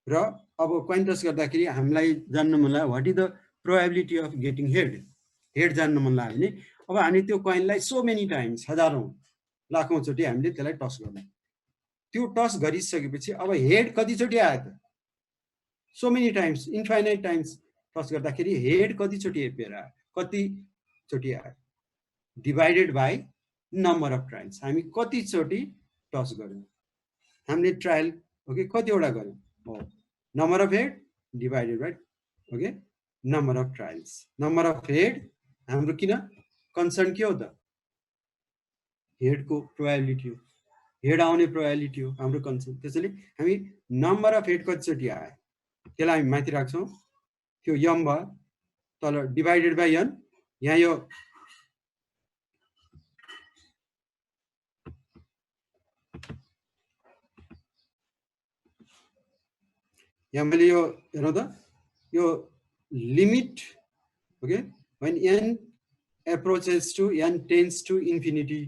र अब कोइन टस गर्दाखेरि हामीलाई जान्न मन लाग्यो what is the probability of getting head जान्न मन लाग्यो भने अब हामी त्यो कोइनलाई सो मेनी टाइम्स हजारौं लाखौं चोटि हामीले त्यसलाई टस गर्नु त्यो टस गरिसकेपछि अब हेड कति चोटि आयो त so many times infinite times toss गर्दाखेरि हेड कति चोटि एपेर आयो कति चोटि आयो divided by number of trials हामी कति चोटि टस गर्यौं हामीले ट्रायल ओके कतिवटा गर्यौं हो number of head divided by okay number of trials number of head हाम्रो किन कन्सर्न के हो त हेडको प्रोबेबिलिटी हो हेड आउने प्रोबेबिलिटी हो हाम्रो कन्सर्न त्यसैले हामी नम्बर अफ हेड कतिचोटि आयो त्यसलाई हामी माथि राख्छौँ त्यो यम भयो तल डिभाइडेड बाई एन यहाँ यो यहाँ मैले यो हेरौँ त यो limit okay when n approaches to n tends to infinity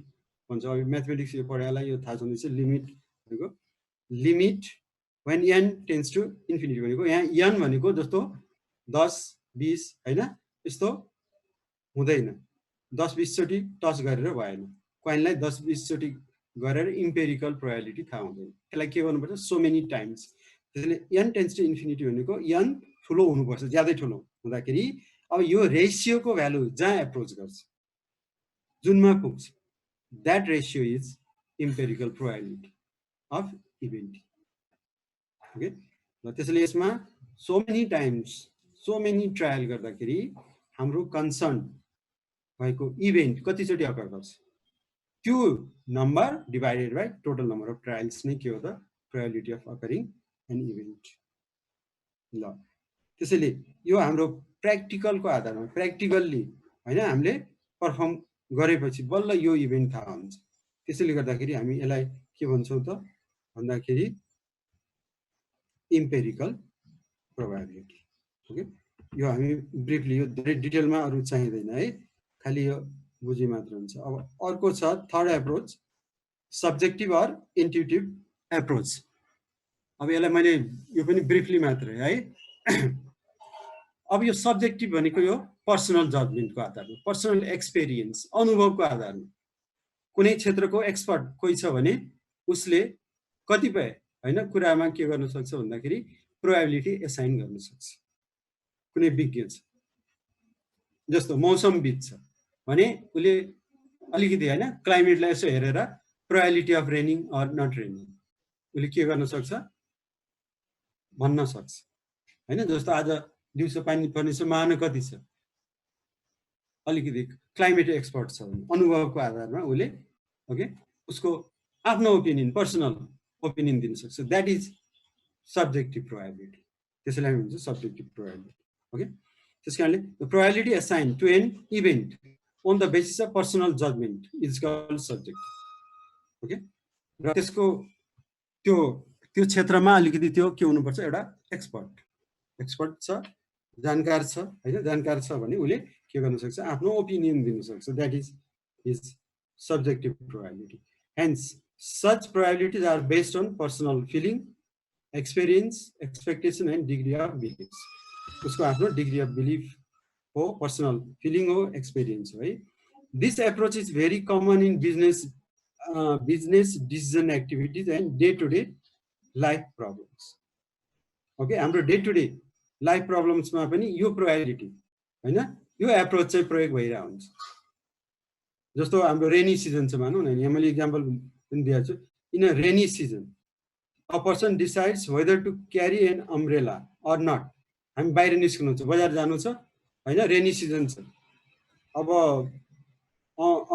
भन्छ अब म्याथमेटिक्स यो पढाएलाई यो थाहा छँदैछ लिमिट भनेको limit when n tends to infinity भनेको यहाँ n भनेको जस्तो 10 20 हैन यस्तो हुँदैन 10 20 चोटि टच गरेर भएन कोइनलाई 10 20 चोटि गरेर इम्पेरिकल प्रोबेबिलिटी थाहा हुँदैन त्यसलाई के गर्नुपर्छ सो मेनी टाइम्स त्यसैले n टेन्स टु इन्फिनिटी भनेको n ठुलो हुनुपर्छ ज्यादै ठुलो हुँदाखेरि अब यो रेसियोको भ्यालु जहाँ एप्रोच गर्छ जुनमा पुग्छ that ratio is empirical probability of event okay र त्यसैले यसमा so many times so many trial गर्दाखेरि हाम्रो कन्सर्न भएको इभेन्ट कतिचोटि अकर गर्छ त्यो number divided by total number of trials नै के हो त probability of occurring an event ल त्यसैले यो हाम्रो प्र्याक्टिकलको आधारमा प्र्याक्टिकल्ली हैन हामीले परफर्म गरेपछि बल्ल यो इभेन्ट थाहा हुन्छ त्यसैले गर्दाखेरि हामी यसलाई के भन्छौँ त भन्दाखेरि इम्पेरिकल प्रोबेबिलिटी ओके यो हामी ब्रिफली यो धेरै डिटेलमा अरु चाहिँदैन है खाली यो बुझे मात्र हुन्छ अब अर्को छ third approach subjective or intuitive approach अब यसलाई मैले यो पनि ब्रिफली मात्रै है अब यो सब्जेक्टिभ भनेको यो पर्सनल जजमेन्टको आधारमा पर्सनल एक्सपिरियन्स अनुभवको आधारमा कुनै क्षेत्रको एक्सपर्ट कोही छ भने उसले कतिपय हैन कुरामा के गर्न सक्छ भन्दाखेरि प्रोबेबिलिटी एसाइन गर्न सक्छ कुनै विज्ञ छ जस्तो मौसमविद छ भने उले अलिकति हैन क्लाइमेटलाई यसो हेरेर probability of raining or not raining उले के गर्न सक्छ भन्न सक्छ हैन जस्तो आज दिउँसो पानी पर्ने सम्भावना कति छ अलिकति क्लाइमेट एक्सपर्ट छ भने अनुभवको आधारमा उले ओके उसको आफ्नो ओपिनियन पर्सनल ओपिनियन दिन सक्छ दैट इज सब्जेक्टिभ प्रोबेबिलिटी त्यसैलाई हामी भन्छौँ सब्जेक्टिभ प्रोबेबिलिटी ओके त्यसकारणले the probability assign to an event on the basis of personal judgment is called subjective okay र त्यसको त्यो क्षेत्रमा अलिकति त्यो के हुनुपर्छ एउटा एक्सपर्ट छ जानकार छ हैन जानकार छ भने उले के गर्न सक्छ आफ्नो ओपिनियन दिन सक्छ that is his subjective probability hence such probabilities are based on personal feeling experience expectation and degree of beliefs उसको आफ्नो डिग्री अफ बिलिफ हो पर्सनल फिलिङ हो एक्सपिरियन्स हो है this approach is very common in business decision activities and day to day life problems okay हाम्रो day to day life प्रब्लम्समा पनि यो प्रोबेबिलिटी हैन यो एप्रोच चाहिँ प्रयोग भइरहेको हुन्छ जस्तो हाम्रो रेनी सिजन छ भनौँ न यहाँ मैले इक्जाम्पल पनि दिएको छु in a rainy season a person decides whether to carry an umbrella or not हामी बाहिर निस्कनु छ बजार जानु छ हैन रेनी सिजन छ अब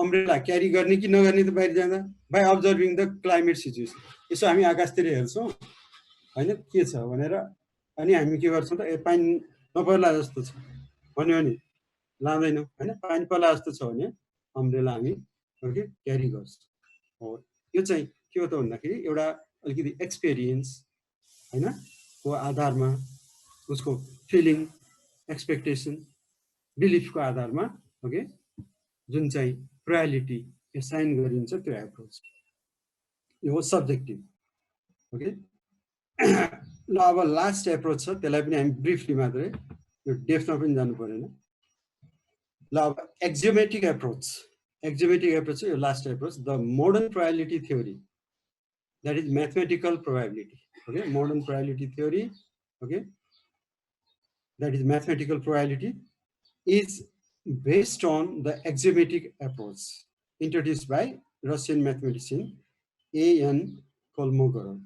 अम्ब्रेला क्यारी गर्ने कि नगर्ने त बाहिर जाँदा by observing the climate situation यसो हामी आकाशतिर हेर्छौँ हैन के छ भनेर अनि हामी के गर्छौँ त पानी नपर्ला जस्तो छ भन्यो भने लाँदैनौँ हैन पानी पर्ला जस्तो छ भने अम्ब्रेला हामी ओके क्यारी गर्छौँ हो यो चाहिँ के हो त भन्दाखेरि एउटा अलिकति एक्सपिरियन्स हैन को आधारमा उसको फिलिङ एक्सपेक्टेसन बिलिफको आधारमा ओके जुन चाहिँ प्रोबेबिलिटी एसाइन गरिन्छ त्यो एप्रोच यो हो सब्जेक्टिभ ओके ल अब लास्ट एप्रोच छ त्यसलाई पनि हामी ब्रिफली मात्रै यो डेप्थमा पनि जानु परेन ल अब एक्जियोमेट्रिक एप्रोच यो last approach the modern probability theory that is mathematical probability okay modern probability theory okay that is mathematical probability is based on the axiomatic approach introduced by Russian mathematician A.N. Kolmogorov.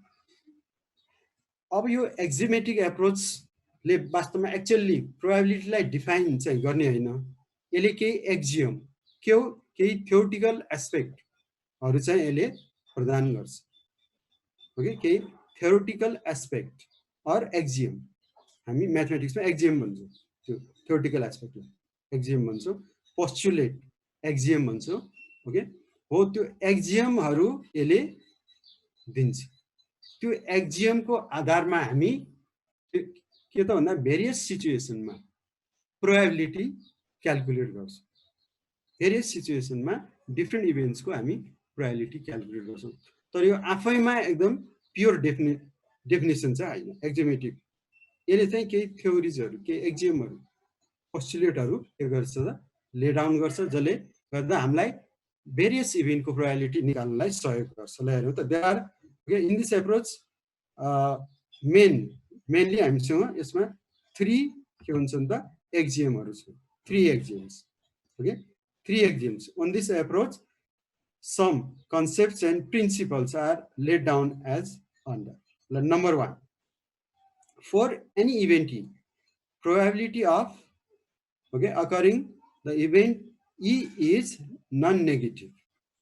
अब यो axiomatic approach ले वास्तवमा actually प्रोबेबिलिटीलाई define चाहिँ गर्ने हैन यसले केही axiom केही थ्योरिटिकल एस्पेक्टहरू चाहिँ यसले प्रदान गर्छ ओके केही थ्योरिटिकल एस्पेक्ट अर एक्जियम हामी म्याथमेटिक्समा एक्जियम भन्छौँ त्यो थ्योरिटिकल एस्पेक्टलाई एक्जियम भन्छौँ पोस्चुलेट एक्जियम भन्छौँ ओके हो त्यो एक्जियमहरू यसले दिन्छ त्यो एक्जियमको आधारमा हामी के त भन्दा भेरियस सिचुएसनमा प्रोबेबिलिटी क्याल्कुलेट गर्छौँ भेरियस सिचुएसनमा डिफ्रेन्ट इभेन्ट्सको हामी प्रोबेबिलिटी क्याल्कुलेट गर्छौँ तर यो आफैमा एकदम प्योर डेफिनेसन चाहिँ होइन एक्जियोमेट्रिक यसले चाहिँ केही थ्योरिजहरू केही एक्जियमहरू पोस्टुलेटहरू के गर्छ त ले डाउन गर्छ जसले गर्दा हामीलाई भेरियस इभेन्टको प्रोबेबिलिटी निकाल्नलाई सहयोग गर्छ ल हेर्नु त there are okay in this approach mainly हामीसँग यसमा 3 के हुन्छ नि त एक्जियमहरू छ 3 एक्जियम्स okay 3 एक्जियम्स on this approach some concepts and principles are laid down as under number 1 for any event probability of okay occurring the event E is non-negative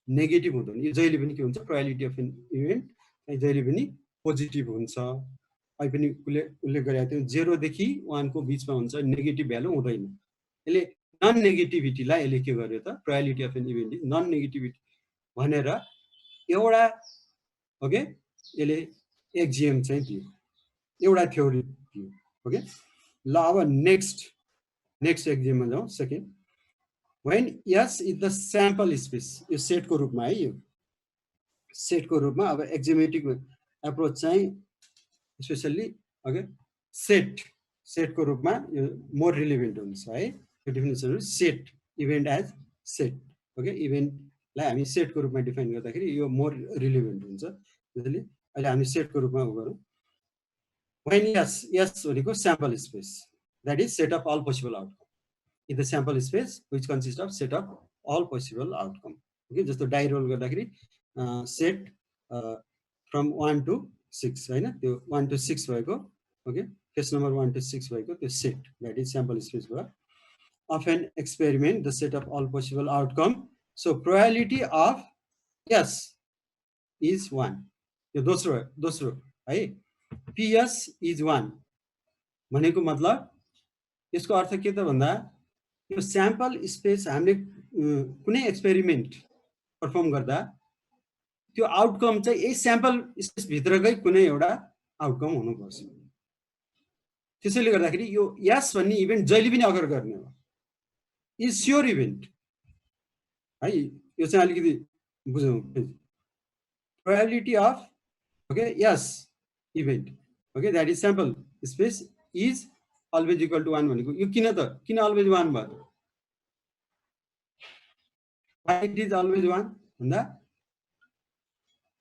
negative हुँदैन यो जहिले पनि के हुन्छ probability of an event जहिले पनि positive हुन्छ अहिले पनि उल्लेख गरेको थियो 0 देखि 1 को बीचमा हुन्छ नेगेटिभ भ्यालु हुँदैन यसले नन नेगेटिभिटीलाई यसले के गर्यो त probability of an event non negativity भनेर एउटा ओके यसले एक्जियम चाहिँ दियो एउटा थ्योरी दियो ओके ल अब नेक्स्ट एक्जियममा जाउँ second when S is the sample space यो सेटको रूपमा है यो सेटको रूपमा अब एक्जियोमेट्रिक एप्रोच चाहिँ स्पेशली ओके सेटको रूपमा यो मोर रिलेभेन्ट हुन्छ है यो definition set event as set okay इभेन्टलाई हामी सेटको रूपमा डिफाइन गर्दाखेरि यो मोर रिलेभेन्ट हुन्छ त्यसैले अहिले हामी सेटको रूपमा उ गरौँ when S भनेको sample space that is set of all possible outcome in the sample space which consists of set of all possible outcome okay जस्तो डाइ रोल गर्दाखेरि सेट from 1 to 6 हैन त्यो 1 to 6 भएको ओके केस नम्बर 1 to 6 भएको त्यो set that is sample space भयो of an experiment the set of all possible outcome so probability of S is 1 यो दोस्रो है PS is 1 भनेको मतलब यसको अर्थ के त भन्दा यो स्याम्पल स्पेस हामीले कुनै एक्सपेरिमेन्ट परफर्म गर्दा त्यो आउटकम चाहिँ यही स्याम्पल स्पेस भित्रकै कुनै एउटा आउटकम हुनुपर्छ त्यसैले गर्दाखेरि यो यस भन्ने इभेन्ट जहिले पनि अगर गर्ने हो इज स्योर इभेन्ट है यो चाहिँ अलिकति बुझौँ प्रोबेबिलिटी अफ ओके यस event okay that is sample space is always equal to 1 भनेको यो किन always 1 भयो why it is always 1 भन्दा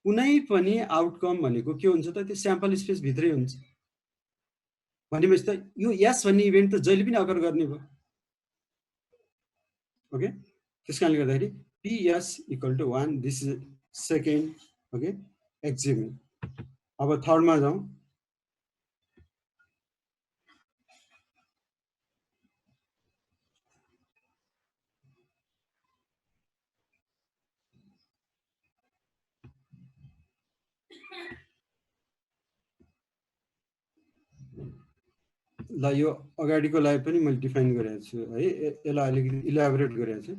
कुनै पनि आउटकम भनेको के हुन्छ त त्यो स्याम्पल स्पेस भित्रै हुन्छ भनेपछि त यो यस भन्ने इभेन्ट त जहिले पनि अकर गर्ने भयो ओके त्यसकारणले गर्दाखेरि PS equal to 1 this is second okay Exim अब थर्डमा जाउँ ल यो अगाडिकोलाई पनि मैले डिफाइन गरेको छु है यसलाई अलिकति इलाबोरेट गरेको छु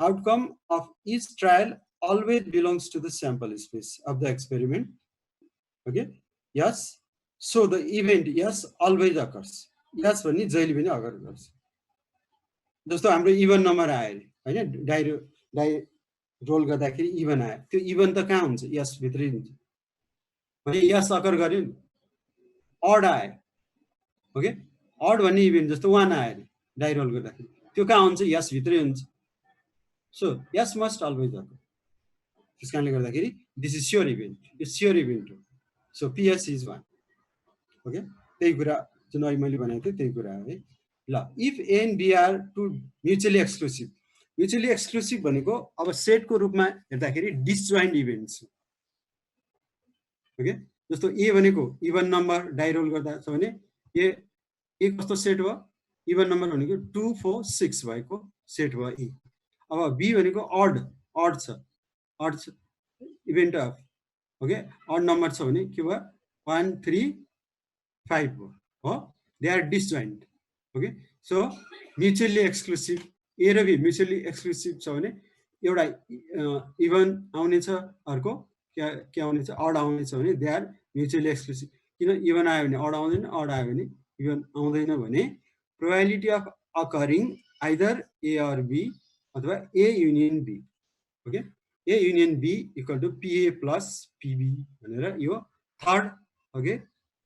outcome of each trial always belongs to the sample space of the experiment okay yes so the event yes always occurs yes भन्ने जहिले पनि अकर गर्छ जस्तो हाम्रो इभन नम्बर आयो हैन डाइ रोल गर्दाखेरि इभन आयो त्यो इभन त कहाँ हुन्छ यस भित्रै हुन्छ भने यस अकर गर्यो नि अड आयो ओके अड भन्ने इभेन्ट जस्तो 1 आयो डाइ रोल गर्दाखेरि त्यो कहाँ हुन्छ यस भित्रै हुन्छ so yes must always occur त्यसकारणले गर्दाखेरि दिस इज स्योर इभेन्ट यो स्योर इभेन्ट हो सो PS इज 1 ओके त्यही कुरा जुन अहिले मैले भनेको थिएँ त्यही कुरा हो है ल if A and B are two mutually exclusive भनेको अब सेटको रूपमा हेर्दाखेरि डिसजोइन्ट इभेन्ट्स ओके जस्तो ए भनेको इभन नम्बर डाइ रोल गर्दा छ भने ए कस्तो सेट हो इभन नम्बर भनेको 2 4 6 भएको सेट भयो ई। अब बी भनेको अड छ event of okay odd number छ भने के भयो 1 3 5 हो they are disjoint okay so mutually exclusive A र बी म्युचुअली एक्सक्लुसिभ छ भने एउटा इभन आउने छ अर्को के आउने छ अड आउने छ भने दे आर म्युचुअली एक्सक्लुसिभ किन इभन आयो भने अड आउँदैन अड आयो भने इभन आउँदैन भने probability of occurring either A or B अथवा A union B okay A union B equal to P A plus P B भनेर यो थर्ड ओके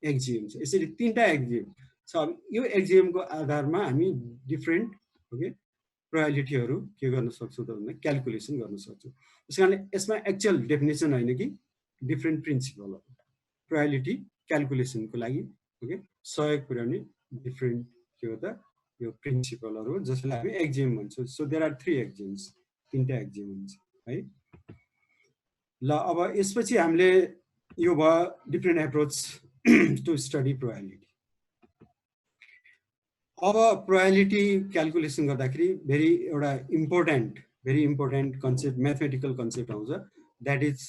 एक्जिएम छ। यसरी तीनटा एक्जिएम छ। अब यो एक्जिएमको आधारमा हामी डिफ्रेन्ट ओके प्रोबेबिलिटीहरू के गर्न सक्छौँ त भन्दा क्यालकुलेसन गर्न सक्छौँ। त्यस कारणले यसमा एक्चुअल डेफिनेसन होइन कि डिफ्रेन्ट प्रिन्सिपलहरू प्रोबेबिलिटी क्यालकुलेसनको लागि ओके सहयोग पुर्याउने डिफ्रेन्ट के हो त यो प्रिन्सिपलहरू जसलाई हामी एक्जिएम भन्छौँ। सो देयर आर 3 एक्जिएम्स तीनटा एक्जिएम हुन्छ है। ल अब यसपछि हामीले यो भयो different approach to study probability. अब प्रोबेबिलिटी क्यालकुलेसन गर्दाखेरि very important concept mathematical concept आउँछ that is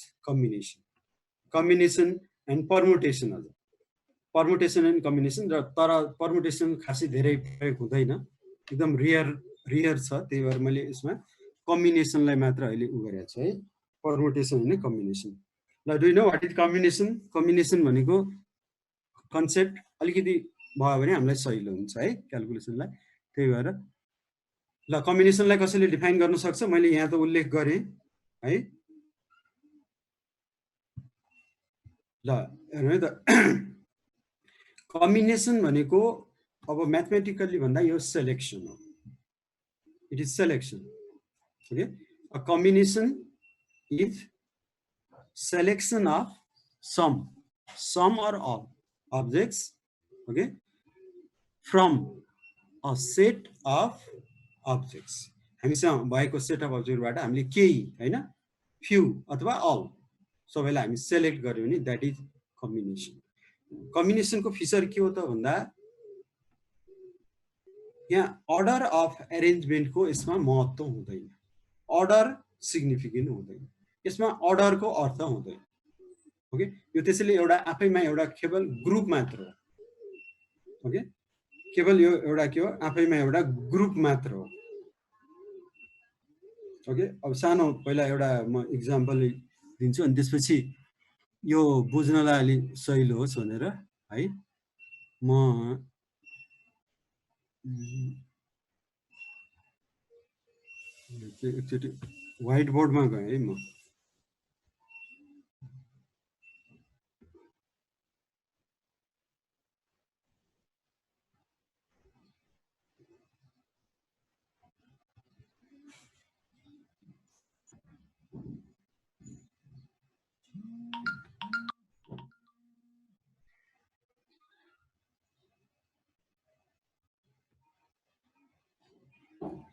combination and permutation. हजुर पर्मुटेसन एन्ड कम्बिनेसन र तर पर्मुटेसन खासै धेरै प्रयोग हुँदैन एकदम रियर छ त्यही भएर मैले यसमा कम्बिनेसनलाई मात्र अहिले उ गरेको छु है पर्मुटेसन होइन कम्बिनेसन। ल do you know what is combination? Combination भनेको कन्सेप्ट अलिकति भयो भने हामीलाई सजिलो हुन्छ है क्यालकुलेसनलाई। त्यही भएर ल कम्बिनेसनलाई कसैले डिफाइन गर्न सक्छ? मैले यहाँ त उल्लेख गरेँ है। ल हेर्नु है त कम्बिनेसन भनेको अब म्याथमेटिकली भन्दा यो सेलेक्सन हो। It is selection okay. A combination is selection of some or all objects okay from a set of objects। हामीसँग भएको सेट अफ अब्जेक्टबाट हामीले केही हैन फ्यू अथवा अल सबैलाई हामी सेलेक्ट गर्यो भने दैट इज कम्बिनेसन। कम्बिनेसनको फिचर के हो त भन्दा यहाँ अर्डर अफ एरेन्जमेन्टको यसमा महत्त्व हुँदैन, अर्डर सिग्निफिकेन्ट हुँदैन, यसमा अर्डरको अर्थ हुँदैन ओके। यो त्यसैले एउटा आफैमा एउटा केवल ग्रुप मात्र हो ओके। केवल यो एउटा के हो आफैमा एउटा ग्रुप मात्र हो ओके। अब सानो पहिला एउटा म इक्जाम्पल दिन्छु अनि त्यसपछि यो बुझ्नलाई अलि सजिलो होस् भनेर है म एकचोटि व्हाइट बोर्डमा गएँ है म।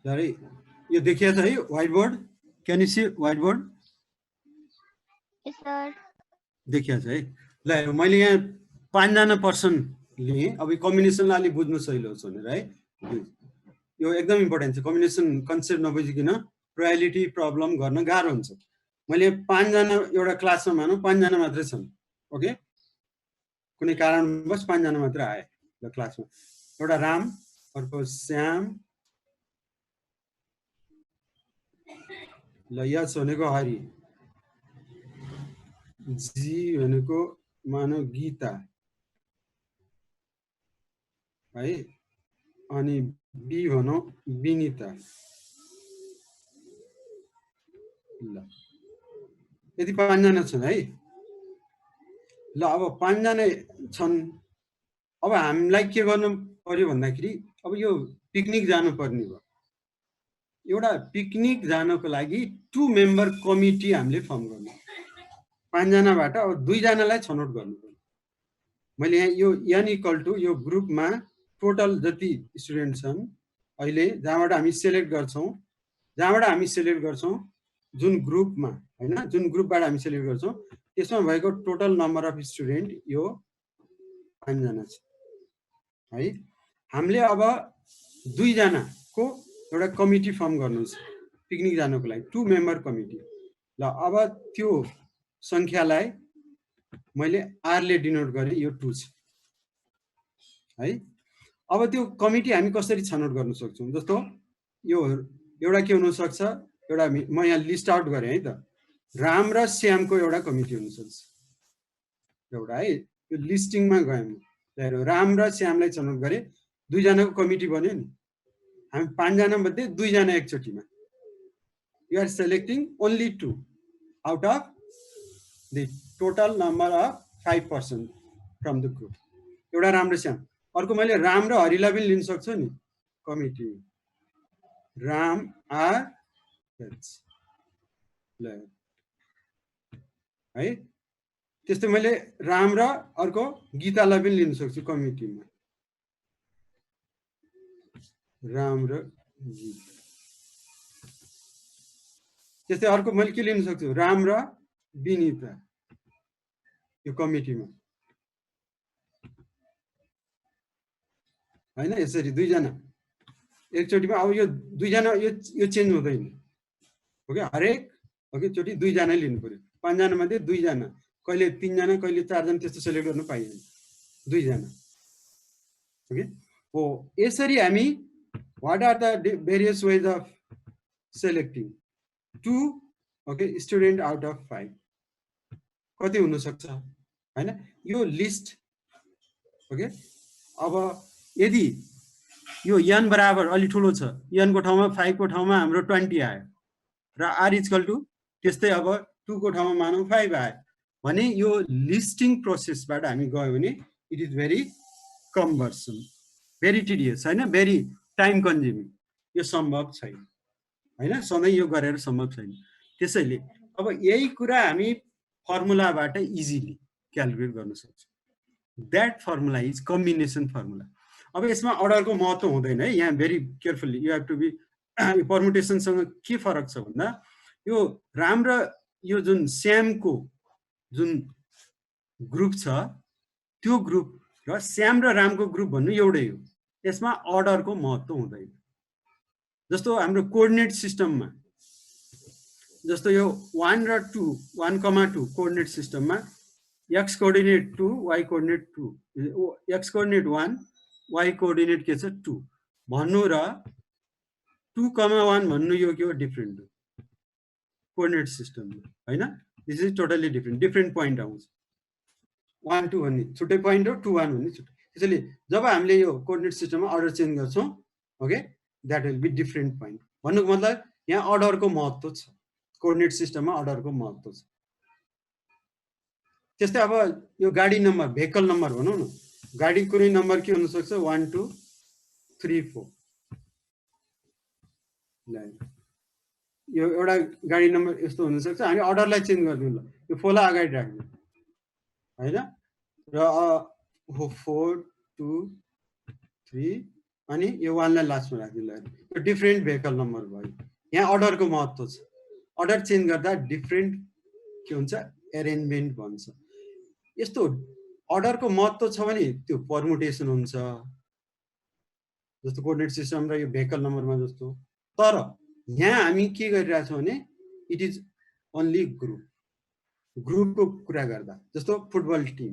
अरे यो देखिया छ है white board? Can you see white board? Yes sir देखिया छ है। ल मैले यहाँ 5 जना पर्सन लिए। अब यो कम्बिनेसनलाई अलि बुझ्नु सजिलो होस् भनेर है। यो एकदम इम्पोर्टेन्ट छ। कम्बिनेसन कन्सेप्ट नबुझिकन प्रोबेबिलिटी प्रब्लम गर्न गाह्रो हुन्छ। मैले 5 जना एउटा क्लासमा मानौँ 5 जना मात्रै छन् ओके। कुनै कारणवश 5 जना मात्र आए ल क्लासमा। एउटा राम, अर्को श्याम, ल यस भनेको हरि, जी भनेको मानव गीता है, अनि बी भनौँ विनिता। ल यति 5 जना छन् है। ल अब 5 जना छन्। अब हामीलाई के गर्नु पर्यो भन्दाखेरि अब यो पिकनिक जानुपर्ने भयो। एउटा पिकनिक जानको लागि 2 मेम्बर कमिटी हामीले फर्म गर्नु। 5 जनाबाट अब 2 जनालाई छनौट गर्नु पर्यो। मैले यहाँ यो n इक्वल टु यो ग्रुपमा टोटल जति स्टुडेन्ट छन् अहिले जहाँबाट हामी सेलेक्ट गर्छौं जुन ग्रुपमा हैन जुन ग्रुपबाट हामी सेलेक्ट गर्छौं त्यसमा भएको टोटल नम्बर अफ स्टुडेन्ट यो 5 जना छ है। हामीले अब 2 जनाको एउटा कमिटी फर्म गर्नुहोस् पिकनिक जानको लागि 2 मेम्बर कमिटी। ल अब त्यो संख्यालाई मैले r ले डिनोट गरेँ, यो 2 छ है। अब त्यो कमिटी हामी कसरी छनौट गर्न सक्छौं? जस्तो यो एउटा के हुन सक्छ, एउटा म यहाँ लिस्ट आउट गरेँ है त, राम र श्यामको एउटा कमिटी हुन सक्छ एउटा है। यो लिस्टिङमा गएँ म, राम र श्यामलाई छनौट गरेँ, 2 जनाको कमिटी बन्यो नि। हामी 5 जना मध्ये 2 जना एकचोटीमा। You are selecting only 2 out of the total number of 5% from the group. एउटा राम र श्याम। अर्को मैले राम र हरिलाई पनि लिन सक्छु नि कमिटी। राम आर है। त्यस्तै मैले राम र अर्को गीतालाई पनि लिन सक्छु कमिटीमा। राम र गीता। त्यस्तै अर्को मैले के लिन सक्छु, राम र विनिता यो कमिटीमा हैन। यसरी 2 जना एकचोटीमा। अब यो 2 जना यो चेन्ज हुँदैन, ओके। हरेक ओके चोटी 2 जना लिनु पर्यो। 5 जना मध्ये 2 जना, कहिले 3 जना कहिले 4 जना त्यस्तो सेलेक्ट गर्न पाइदैन, 2 जना ओके हो। यसरी हामी what are the various ways of selecting 2 okay student out of 5 कति हुन सक्छ हैन। यो लिस्ट ओके। अब यदि यो n बराबर अलि ठुलो छ, n को ठाउँमा 5 को ठाउँमा हाम्रो 20 आयो र r इक्वल टु त्यस्तै अब 2 को ठाउँमा मानौँ 5 आयो भने यो लिस्टिङ प्रोसेसबाट हामी गयो भने it is very cumbersome, very tedious हैन, भेरी टाइम कन्ज्युमिङ। यो सम्भव छैन हैन, सधैँ यो गरेर सम्भव छैन। त्यसैले अब यही कुरा हामी फर्मुलाबाट इजिली क्याल्कुलेट गर्न सक्छौँ। That formula is combination formula. अब यसमा अर्डरको महत्त्व हुँदैन है, यहाँ very carefully you have to be. पर्मुटेसनसँग के फरक छ भन्दा यो राम र यो जुन श्यामको जुन ग्रुप छ त्यो ग्रुप र श्याम र रामको ग्रुप भन्नु एउटै हो, यसमा अर्डरको महत्त्व हुँदैन। जस्तो हाम्रो कोअर्डिनेट सिस्टममा जस्तो यो 1 र 2 1,2 कोअर्डिनेट सिस्टममा x coordinate 2 y coordinate 2 x coordinate 1 y coordinate के छ 2 भन्नु र 2,1 भन्नु यो के हो डिफरेन्ट हो कोअर्डिनेट सिस्टममा हैन। This is totally different point आउँछ। 1 2 भन्ने छुट्टै पोइन्ट हो, 2 1 भन्ने छुट्टै। त्यसैले जब हामीले यो कोअर्डिनेट सिस्टममा अर्डर चेन्ज गर्छौं okay that will be different point. भन्नुको मतलब यहाँ अर्डरको महत्त्व छ, कोअर्डिनेट सिस्टममा अर्डरको महत्त्व छ। त्यस्तै अब यो गाडी नम्बर भेहिकल नम्बर भनौँ न, गाडी कुनै नम्बर के हुन सक्छ 1 2 3 4 यो एउटा गाडी नम्बर यस्तो हुन सक्छ। हामी अर्डरलाई चेन्ज गर्दियौँ, ल यो 4 लाई अगाडि राख्दियौँ हैन, र 4 2 3 अनि यो 1 लाई लास्टमा राख्दियौँ। यो डिफरेन्ट भेहिकल नम्बर भयो। यहाँ अर्डरको महत्त्व छ। अर्डर चेन्ज गर्दा डिफरेन्ट के हुन्छ एरेन्जमेन्ट भन्छ। यस्तो अर्डरको महत्त्व छ भने त्यो पर्मुटेसन हुन्छ जस्तो कोअर्डिनेट सिस्टम र यो भेहिकल नम्बरमा जस्तो। तर यहाँ हामी के गरिरहेछौँ भने इट इज ओन्ली ग्रुपको कुरा गर्दा जस्तो फुटबल टिम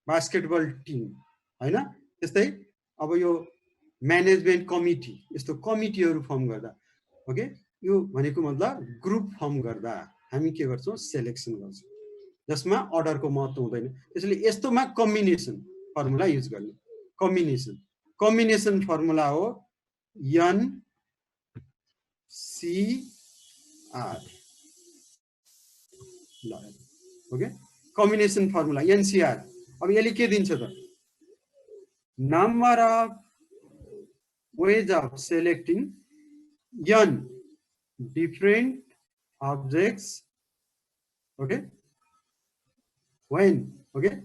बास्केटबल टिम हैन। त्यस्तै अब यो म्यानेजमेन्ट कमिटी यस्तो कमिटीहरू फर्म गर्दा ओके यो भनेको मतलब ग्रुप फर्म गर्दा हामी के गर्छौँ सेलेक्सन गर्छौँ जसमा अर्डरको महत्त्व हुँदैन। त्यसैले यस्तोमा कम्बिनेसन फर्मुला युज गर्ने। कम्बिनेसन फर्मुला हो NCR ल ओके कम्बिनेसन फर्मुला NCR। अब यसले के दिन्छ त number of ways of selecting n different objects okay when okay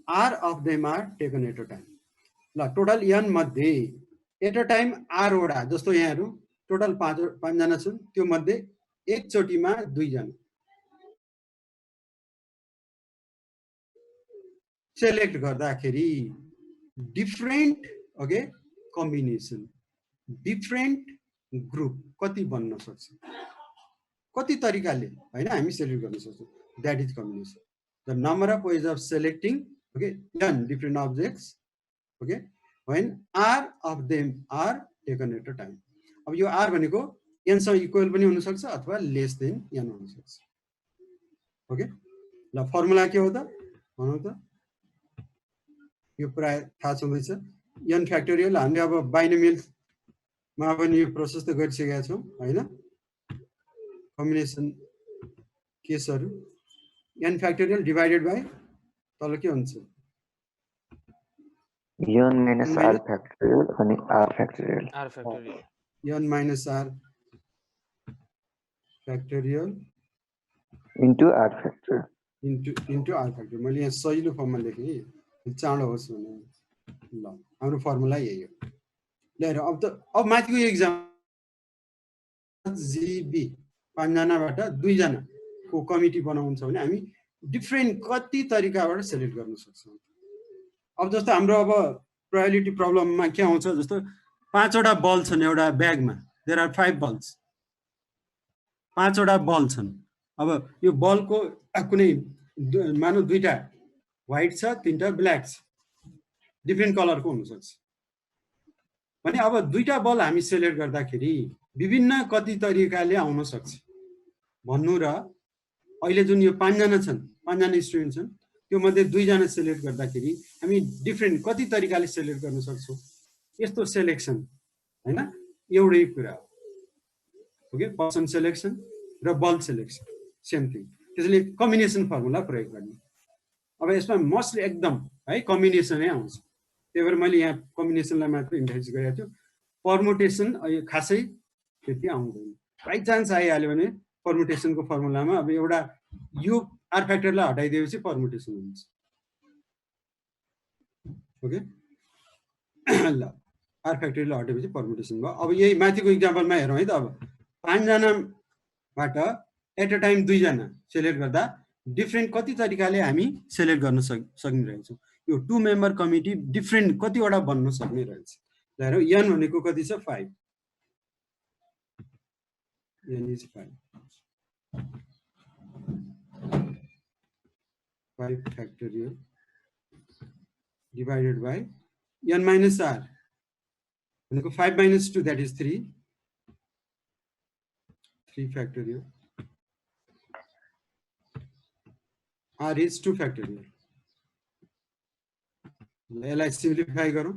r of them are taken at a time। ल टोटल n मध्ये एट अ टाइम r वटा जस्तो यहाँहरु टोटल 5 जना छन् त्यो मध्ये एकचोटीमा 2 जना सेलेक्ट गर्दाखेरि different okay combination different group कति बन्न सक्छ, कति तरिकाले हैन हामी सेलेक्ट गर्न सक्छौँ, that is combination. The number of ways of selecting okay n different objects okay when r of them are taken at a time. अब यो r भनेको n सँग इक्वल पनि हुन सक्छ अथवा लेस देन n हुन सक्छ ओके। ल फर्मुला के हो त भनौँ त, यो प्राय थाहा छँदैछ n फ्याक्टोरियल। हामीले अब बाइनोमियलमा पनि यो प्रोसेस त गरिसकेका छौँ हैन, कम्बिनेसन केसहरू n फ्याक्टोरियल डिवाइडेड बाइ तल के हुन्छ n minus r factorial अनि r factorial n minus r factorial into r factorial into r factorial। मैले यहाँ सजिलो फर्ममा लेखेँ चाँडो होस् भने। ल हाम्रो फर्मुला यही हो। ल हेर अब माथिको एक्जाम जीबी 5 जनाबाट 2 जनाको कमिटी बनाउँछ भने हामी डिफरेन्ट कति तरिकाबाट सेलेक्ट गर्न सक्छौँ। अब जस्तो हाम्रो अब प्रायोरिटी प्रब्लममा के आउँछ, जस्तो 5 वटा बल छन् एउटा ब्यागमा, देयर आर 5 बल्स, 5 वटा बल छन्। अब यो बलको कुनै मानौ 2टा व्हाइट छ 3टा ब्ल्याक छ, डिफरेन्ट कलरको हुन सक्छ भने अब 2टा बल हामी सेलेक्ट गर्दाखेरि विभिन्न कति तरिकाले आउन सक्छ भन्नु। र अहिले जुन यो 5 जना छन्, 5 जना स्टुडेन्ट छन्, त्यो मध्ये 2 जना सेलेक्ट गर्दाखेरि हामी डिफरेन्ट कति तरिकाले सेलेक्ट गर्न सक्छौँ। यस्तो सेलेक्सन हैन एउटै कुरा हो ओके। पर्सन सेलेक्सन र बल सेलेक्सन सेम थिङ, त्यसैले कम्बिनेसन फर्मुला प्रयोग गर्ने। अब यसमा मोस्टली एकदम है कम्बिनेसनै आउँछ, त्यही भएर मैले यहाँ कम्बिनेसनलाई मात्र इन्ट्रोड्युस गरेको थियो। पर्मुटेसन खासै त्यति आउँदैन, बाइ चान्स आइहाल्यो भने पर्मुटेसनको फर्मुलामा अब एउटा यो आर फ्याक्टरलाई हटाइदिएपछि पर्मुटेसन हुन्छ ओके। ल आर फ्याक्टरलाई हटाएपछि पर्मुटेसन भयो। अब यही माथिको इक्जाम्पलमा हेरौँ है त। अब 5 जनाबाट एट अ टाइम 2 जना सेलेक्ट गर्दा डिफरेन्ट कति तरिकाले हामी सेलेक्ट गर्न सक्ने रहेछौँ। यो 2 मेम्बर कमिटी डिफरेन्ट कतिवटा बन्न सक्ने रहेछ। ल हेरौँ n भनेको कति छ 5, n is 5 factorial divided by n minus r भनेको 5 minus 2 that is 3 factorial, r is 2 factorial। यसलाई सिम्प्लिफाई गरौँ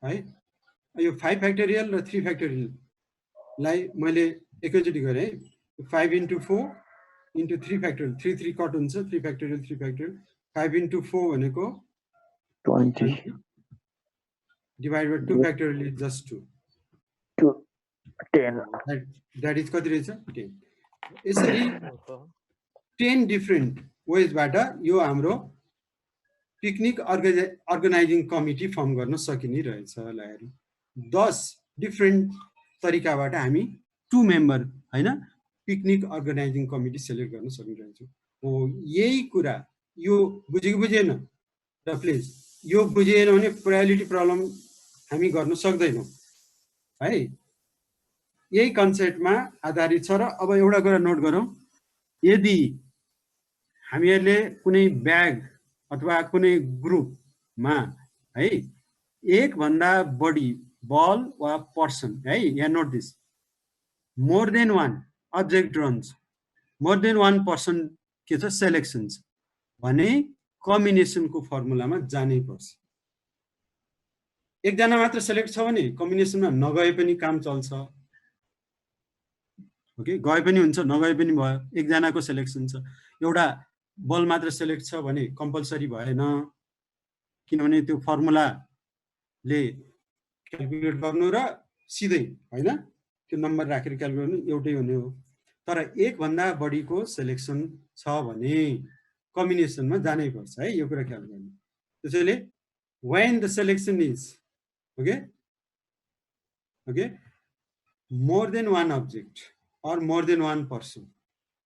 है। यो 5 फ्याक्टोरियल र 3 फ्याक्टोरियललाई मैले एकैचोटि गरेँ। 5 into 4 into 3 फ्याक्टोरियल, 3 3 कट हुन्छ, 3 फ्याक्टोरियल 3 फ्याक्टोरियल। 5 into 4 भनेको 20 divide by 2 factorial is just 2 10 that is कति रहेछ 10। यसरी 10 डिफरेन्ट वेजबाट यो हाम्रो पिकनिक अर्गनाइजिङ कमिटी फर्म गर्न सकिने रहेछ। ल हेरौँ 10 डिफरेन्ट तरिकाबाट हामी 2 मेम्बर हैन पिकनिक अर्गनाइजिङ कमिटी सेलेक्ट गर्न सक्ने रहेछौँ। हो यही कुरा यो बुझेको बुझेन र प्लिज यो बुझेन भने प्रायोरिटी प्रब्लम हामी गर्न सक्दैनौँ है। यही कन्सेप्टमा आधारित छ। र अब एउटा कुरा नोट गरौँ, यदि हामीहरूले कुनै ब्याग अथवा कुनै ग्रुपमा है एक भन्दा बढी बल वा पर्सन है, यहाँ note this, more than 1 object runs, more than 1 person के छ सेलेक्सन्स भने कम्बिनेसनको फर्मुलामा जानै पर्छ। एकजना मात्र सेलेक्ट छ भने कम्बिनेसनमा नगए पनि काम चल्छ ओके, गए पनि हुन्छ नगए पनि भयो, एकजनाको सेलेक्सन छ। एउटा बल मात्र सेलेक्ट छ भने कम्पलसरी भएन, किनभने त्यो फर्मुलाले क्याल्कुलेट गर्नु र सिधै हैन त्यो नम्बर राखेर क्याल्कुलेट गर्नु एउटै हुने हो। तर एक भन्दा बढीको सेलेक्सन छ भने कम्बिनेसनमा जानै पर्छ है, यो कुरा ख्याल गर्नु। त्यसैले when the selection is okay more than one object or more than one person,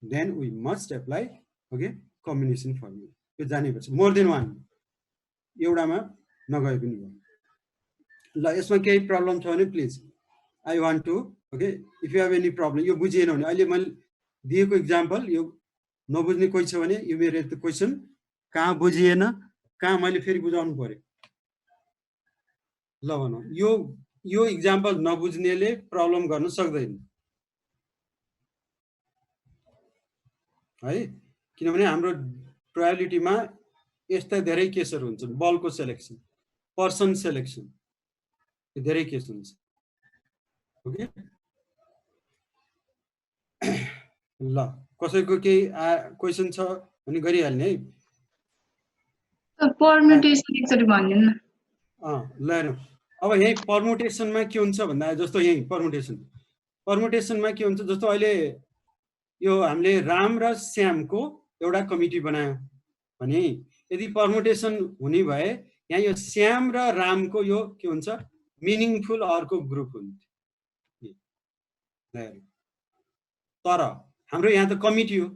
then we must apply combination formula। यो जानै पर्छ। मोर देन 1 एउटामा नगए पनि भयो। ल यसमा केही प्रब्लम छ भने please I want to okay if you have any problem यो बुझिएन भने अहिले मैले दिएको इक्जाम्पल यो नबुझ्ने कोही छ भने यो मेरो त्यो क्वेसन कहाँ बुझिएन कहाँ मैले फेरि बुझाउनु पर्यो ल भनौँ यो इक्जाम्पल नबुझ्नेले प्रब्लम गर्न सक्दैन है किनभने हाम्रो प्रोबेबिलिटीमा यस्ता धेरै केसहरू हुन्छन् बलको सेलेक्सन पर्सन सेलेक्सन धेरै केस हुन्छ ओके ल कसैको केही क्वेसन छ भने गरिहाल्ने है परम्युटेसन एकचोटि भनिदिनु न ल हेरौँ अब यही परमुटेसनमा के हुन्छ भन्दा जस्तो यही परमुटेसनमा के हुन्छ जस्तो अहिले यो हामीले राम र श्यामको एउटा कमिटी बनायो भने यदि परमुटेसन हुने भए यहाँ यो श्याम र रामको यो के हुन्छ मिनिङफुल अर्को ग्रुप हुन्थ्यो तर हाम्रो यहाँ त कमिटी हो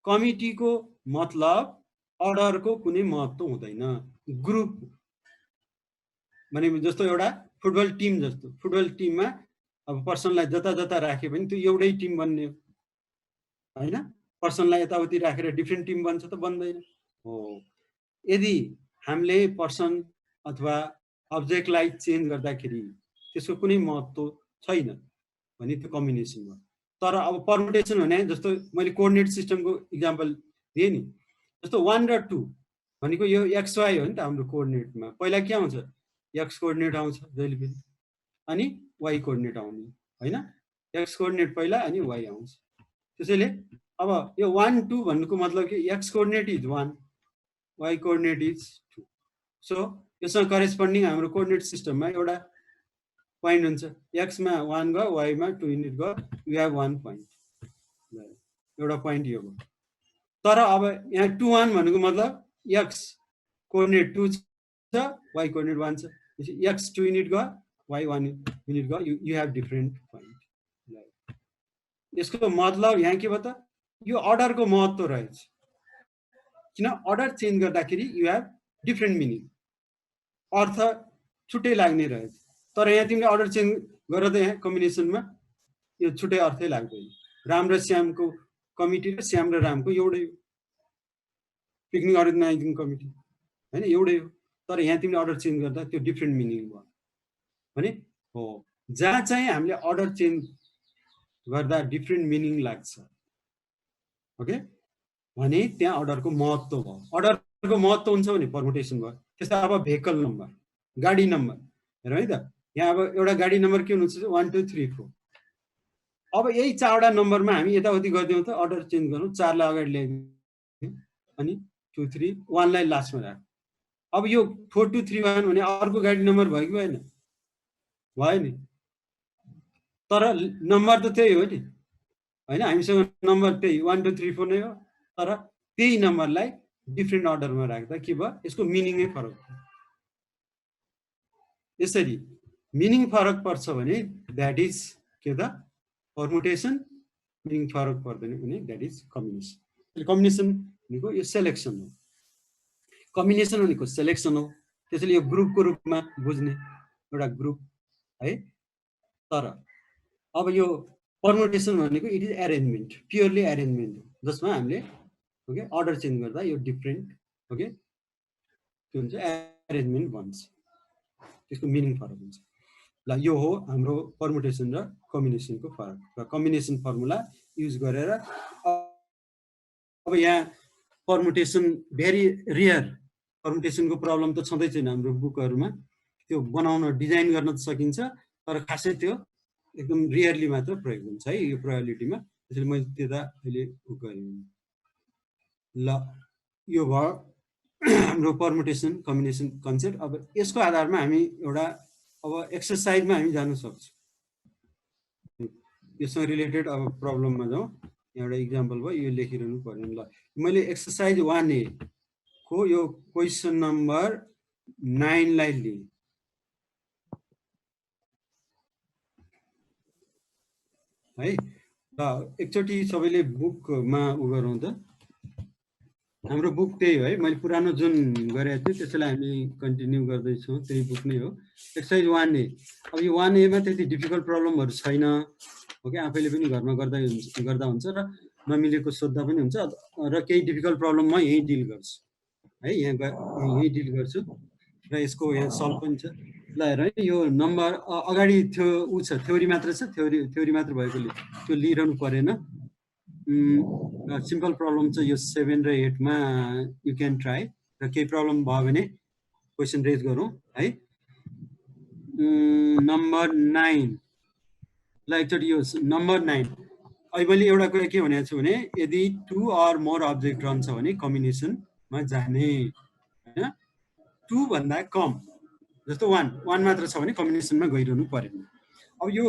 कमिटीको मतलब अर्डरको कुनै महत्त्व हुँदैन ग्रुप भने जस्तो एउटा फुटबल टिम जस्तो फुटबल टिममा अब पर्सनलाई जता जता राख्यो भने त्यो एउटै टिम बन्ने हो हैन पर्सनलाई यताउति राखेर डिफ्रेन्ट टिम बन्छ त बन्दैन हो यदि हामीले पर्सन अथवा अब्जेक्टलाई चेन्ज गर्दाखेरि त्यसको कुनै महत्त्व छैन भने त्यो कम्बिनेसन हो तर अब परमुटेसन भने जस्तो मैले कोअर्डिनेट सिस्टमको इक्जाम्पल दिएँ नि जस्तो 1 र 2 भनेको यो XY हो नि त हाम्रो कोअर्डिनेटमा पहिला के आउँछ X कोअर्डिनेट आउँछ जहिले पनि अनि Y कोअर्डिनेट आउने हैन X कोअर्डिनेट पहिला अनि Y आउँछ त्यसैले अब यो 1 2 भन्नुको मतलब के X coordinate is 1 Y coordinate is 2 so यसमा करेस्पोन्डिङ हाम्रो कोअर्डिनेट सिस्टममा एउटा पोइन्ट हुन्छ X मा 1 गयो Y मा 2 युनिट गयो यु हेभ 1 पोइन्ट एउटा पोइन्ट यो हो तर अब यहाँ 2 1 भनेको मतलब X कोअर्डिनेट 2 छ Y कोअर्डिनेट 1 छ X 2 युनिट गयो Y 1 युनिट गयो यु हेभ डिफरेन्ट पोइन्ट यसको मतलब यहाँ के भयो त यो अर्डरको महत्त्व रहेछ किन अर्डर चेन्ज गर्दाखेरि यु हेभ डिफरेन्ट मिनिङ अर्थ छुट्टै लाग्ने रहेछ तर यहाँ तिमीले अर्डर चेन्ज गरेर त यहाँ कम्बिनेसनमा यो छुट्टै अर्थै लाग्दैन राम र श्यामको कमिटी र श्याम र रामको एउटै हो पिकनिक अर्गनाइजिङ कमिटी हैन एउटै हो तर यहाँ तिमीले अर्डर चेन्ज गर्दा त्यो डिफरेन्ट मिनिङ भयो भने हो जहाँ चाहिँ हामीले अर्डर चेन्ज गर्दा डिफरेन्ट मिनिङ लाग्छ ओके भने त्यहाँ अर्डरको महत्त्व भयो अर्डरको महत्त्व हुन्छ भने परमुटेसन भयो त्यस्तै अब भेहिकल नम्बर गाडी नम्बर हेर है त यहाँ अब एउटा गाडी नम्बर के हुनुहुन्छ 1 2 3 4 अब यही चारवटा नम्बरमा हामी यताउति गरिदिउँ त अर्डर चेन्ज गरौँ 4 लाई अगाडि ल्याइदिउँ अनि 2 3 1 लाई लास्टमा राख अब यो 4 2 3 1 भने अर्को गाडी नम्बर भयो कि भएन भयो नि तर नम्बर त त्यही हो नि हैन हामीसँग नम्बर त्यही 1 2 3 4 नै हो तर त्यही नम्बरलाई डिफरेन्ट अर्डरमा राख्दा के भयो यसको मिनिङै फरक भयो यसरी मिनिङ फरक पर्छ भने द्याट इज के त परमुटेसन मिनिङ फरक पर्दैन भने द्याट इज कम्बिनेसन कम्बिनेसन भनेको यो सेलेक्सन हो कम्बिनेसन भनेको सेलेक्सन हो त्यसैले यो ग्रुपको रूपमा बुझ्ने एउटा ग्रुप है तर अब यो परमुटेसन भनेको it is arrangement purely arrangement हो जसमा हामीले ओके अर्डर चेन्ज गर्दा यो डिफरेन्ट ओके के हुन्छ एरेन्जमेन्ट भन्छ त्यसको मिनिङ फरक हुन्छ ल यो हो हाम्रो परमुटेसन र कम्बिनेसनको फरक र कम्बिनेसन फर्मुला युज गरेर अब यहाँ परमुटेसन भेरी रियर परमुटेसनको प्रब्लम त छँदै छैन हाम्रो बुकहरुमा त्यो बनाउन डिजाइन गर्न त सकिन्छ तर खासै त्यो एकदम रियरली मात्र प्रयोग हुन्छ है यो प्रोबेबिलिटीमा त्यसैले मैले त्यता अहिले गरेँ ल यो भयो हाम्रो परमुटेसन कम्बिनेसन कन्सेप्ट अब यसको आधारमा हामी एउटा अब एक्सरसाइजमा हामी जान सक्छौँ यससँग रिलेटेड अब प्रब्लममा जाउँ एउटा इक्जाम्पल भयो यो लेखिरहनु पर्यो ल मैले एक्सरसाइज 1A को यो क्वेसन नम्बर 9 लाई लिएँ है ल एकचोटि सबैले बुकमा उ गरौँ त हाम्रो बुक त्यही हो है, मैले पुरानो जुन गरेको थिएँ त्यसैलाई हामी कन्टिन्यू गर्दैछौँ, त्यही बुक नै हो। Exercise 1A। अब यो 1A मा त्यति डिफिकल्ट प्रब्लमहरू छैन, ओके, आफैले पनि घरमा गर्दा हुन्छ र नमिलेको सोद्धा पनि हुन्छ, र केही डिफिकल्ट प्रब्लम म यहीँ डिल गर्छु है, यहीँ डिल गर्छु र यसको यहाँ सल्भ पनि छ। ल हेर है, यो नम्बर अगाडि थियो ऊ छ, थ्योरी मात्र छ, थ्योरी मात्र भएकोले त्यो लिइरहनु परेन। सिम्पल प्रब्लम छ यो 7 र 8 मा यु क्यान ट्राई, र केही प्रब्लम भयो भने क्वेसन रेज गरौँ है। नम्बर 9, ल एकचोटि यो नम्बर 9 अहिले मैले एउटा कुरा के भनेको छु भने यदि 2 or more अब्जेक्ट रहन्छ भने कम्बिनेसनमा जाने होइन, 2 भन्दा कम जस्तो 1 मात्र छ भने कम्बिनेसनमा गइरहनु परेन। अब यो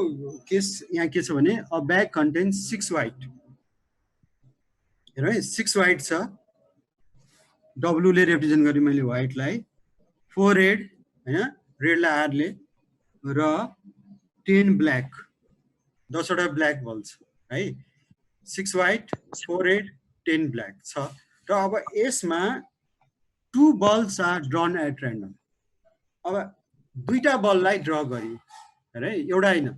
केस यहाँ के छ भने अ ब्याग कन्टेन्स 6 व्हाइट, हेर है 6 व्हाइट छ, W ले रिप्रेजेन्ट गरेँ मैले व्हाइटलाई, 4 रेड होइन, रेडलाई R ले, र 10 ब्ल्याक, 10 वटा ब्ल्याक बल छ है। 6 व्हाइट, 4 रेड, 10 ब्ल्याक छ, र अब यसमा 2 balls are drawn at random. अब दुईटा बललाई ड्र गरी हेर है, एउटा होइन,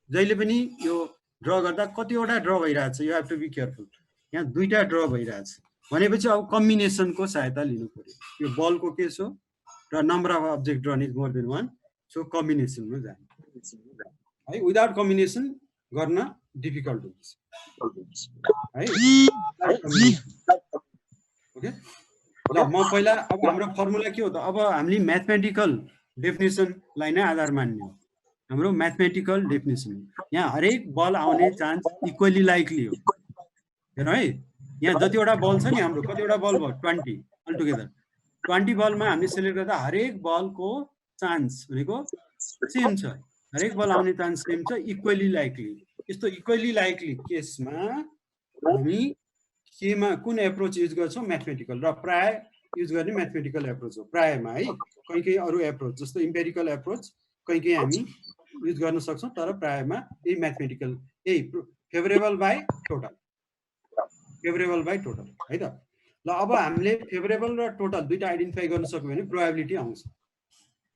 जहिले पनि यो ड्र गर्दा कतिवटा ड्र भइरहेछ, you have to be careful. यहाँ दुईटा ड्र भइरहेछ भनेपछि अब कम्बिनेसनको सहायता लिनु पर्यो। यो बलको केस हो र number of object drawn is more than 1, so कम्बिनेसनमा जाने है। विदाउट कम्बिनेसन गर्न डिफिकल्ट हुन्छ है। ओके, ल म पहिला अब हाम्रो फर्मुला के हो त, अब हामीले म्याथमेटिकल डेफिनेसनलाई नै आधार मान्ने हो। हाम्रो म्याथमेटिकल डेफिनेसन यहाँ हरेक बल आउने चान्स इक्वली लाइकली हो। हेर है, यहाँ जतिवटा बल छ नि हाम्रो, कतिवटा बल भयो 20 अल टुगेदर, 20 बलमा हामीले सेलेक्ट गर्दा हरेक बलको चान्स भनेको सेम छ, हरेक बल आउने चान्स सेम छ, इक्वली लाइकली। यस्तो इक्वली लाइकली केसमा हामी केमा कुन एप्रोच युज गर्छौँ, म्याथमेटिकल, र प्राय युज गर्ने म्याथमेटिकल एप्रोच हो प्रायमा है। कहीँ अरू एप्रोच जस्तो इम्पेरिकल एप्रोच कहीँ हामी युज गर्न सक्छौँ, तर प्रायमा यही म्याथमेटिकल, यही favourable by total, favourable by total है त। ल अब हामीले फेभरेबल र टोटल दुईटा आइडेन्टिफाई गर्न सक्यो भने प्रोबेबिलिटी आउँछ।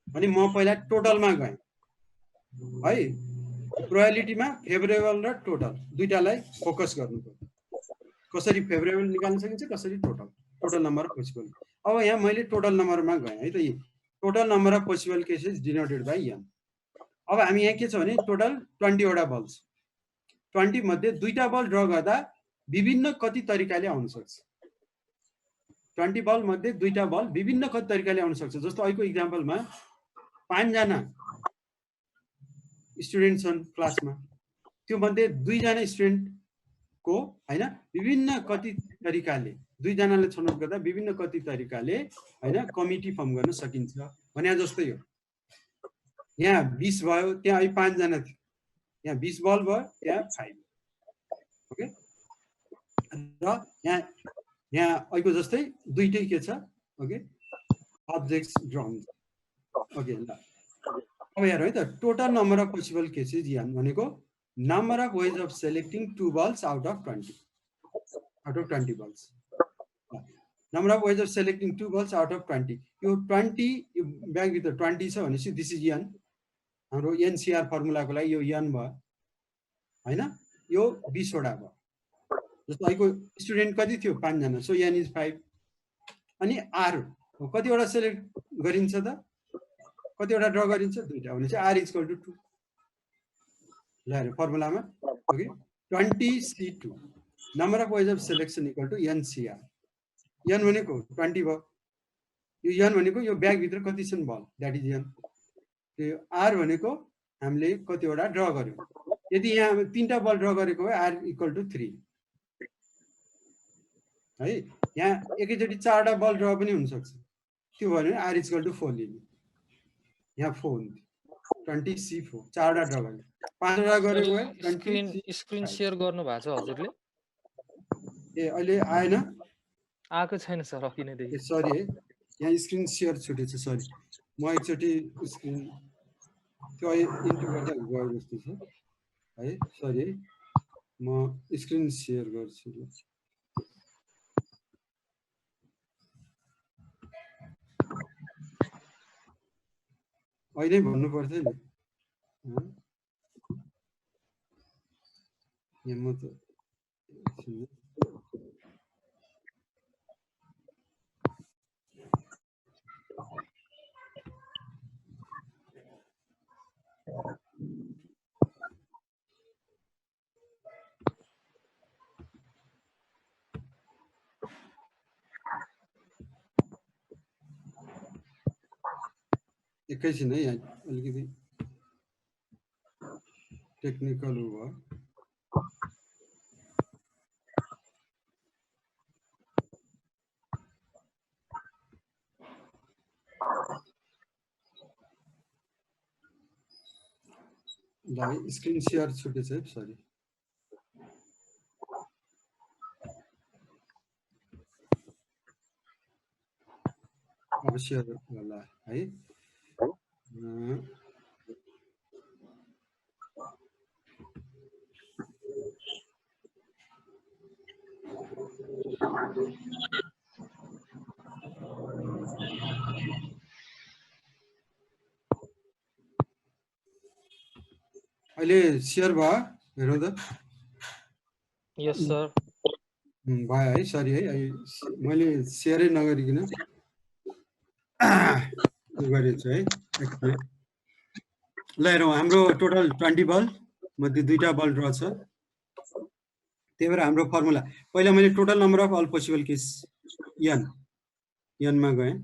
अनि म पहिला टोटलमा गएँ है, प्रोबेबिलिटीमा फेभरेबल र टोटल दुईटालाई फोकस गर्नु पर्यो। कसरी फेभरेबल निकाल्न सकिन्छ, कसरी टोटल नम्बर अफ पोसिबल। अब यहाँ मैले टोटल नम्बरमा गएँ है त, total number of possible cases denoted by n। अब हामी यहाँ के छ भने टोटल 20 वटा बल छ, 20 मध्ये दुईटा बल ड्र गर्दा विभिन्न कति तरिकाले आउन सक्छ, 20 बल मध्ये दुईटा बल विभिन्न कति तरिकाले आउन सक्छ। जस्तो अहिलेको इक्जाम्पलमा 5 जना स्टुडेन्ट छन् क्लासमा, त्यो मध्ये 2 जना स्टुडेन्टको हैन विभिन्न कति तरिकाले, 2 जनाले छनौट गर्दा विभिन्न कति तरिकाले हैन कमिटी फर्म गर्न सकिन्छ भने जस्तै हो। यहाँ 20 भयो, त्यहाँ 5 जना थियो, यहाँ 20 बल भयो, त्यहाँ 5, ओके। र यहाँ अहिलेको जस्तै दुईटै के छ, ओके, अब्जेक्ट्स ड्रन, ओके। ल अब हेर है त, total number of possible cases n भनेको number of ways of selecting 2 balls out of 20 balls, number of ways of selecting 2 balls out of 20। यो 20 यो ब्यागभित्र 20 छ भनेपछि दिस इज n, हाम्रो एनसीआर फर्मुलाको लागि यो n भयो हैन, यो 20 वटा भयो। जस्तो अहिलेको स्टुडेन्ट कति थियो, 5 जना, सो n इज 5। अनि r कतिवटा सेलेक्ट गरिन्छ त, कतिवटा ड्र गरिन्छ, दुईटा, भने चाहिँ r इक्वल टु 2। ल हेर फर्मुलामा, okay, 20C2 number of ways of selection equal to nCr. n भनेको 20 भयो, यो n भनेको यो ब्यागभित्र कति छन् बल, द्याट इज n। त्यो r भनेको हामीले कतिवटा ड्र गर्यौँ, यदि यहाँ 3टा बल ड्र गरेको भए r इक्वल टु 3 है। यहाँ एकैचोटि 4टा बल ड्र पनि हुनसक्छ, त्यो भयो भने r इक्वल टु 4 लिने, यहाँ 4 हुन्थ्यो, 20C4 4वटा ड्र गर्यो, 5वटा गरेको भए स्क्रिन शेयर गर्नु भएको छ हजुरले? ए अहिले आएन, आएको छैन सर, किनदेखि सरी है, यहाँ स्क्रिन सेयर छुटेछ, सरी। म एकचोटि स्क्रिन त्यो इन्टु गर्दा गयो जस्तो छ है, सरी है, म स्क्रिन सेयर गर्छु। अहिले भन्नु पर्थ्यो नि यहाँ म त एकैछिन है यहाँ अलिकति टेक्निकल भयो ल स्क्रिन सेयर छुटेछ है सरी अब सेयर होला है अहिले सेयर भयो हेरौँ त Yes, sir. भयो है सरी है मैले सेयरै नगरिकन गरेछु है ल हेरौँ हाम्रो टोटल 20 बल मध्ये 2टा बल ड्र छ त्यही भएर हाम्रो फर्मुला पहिला मैले total number of all possible case n मा गएँ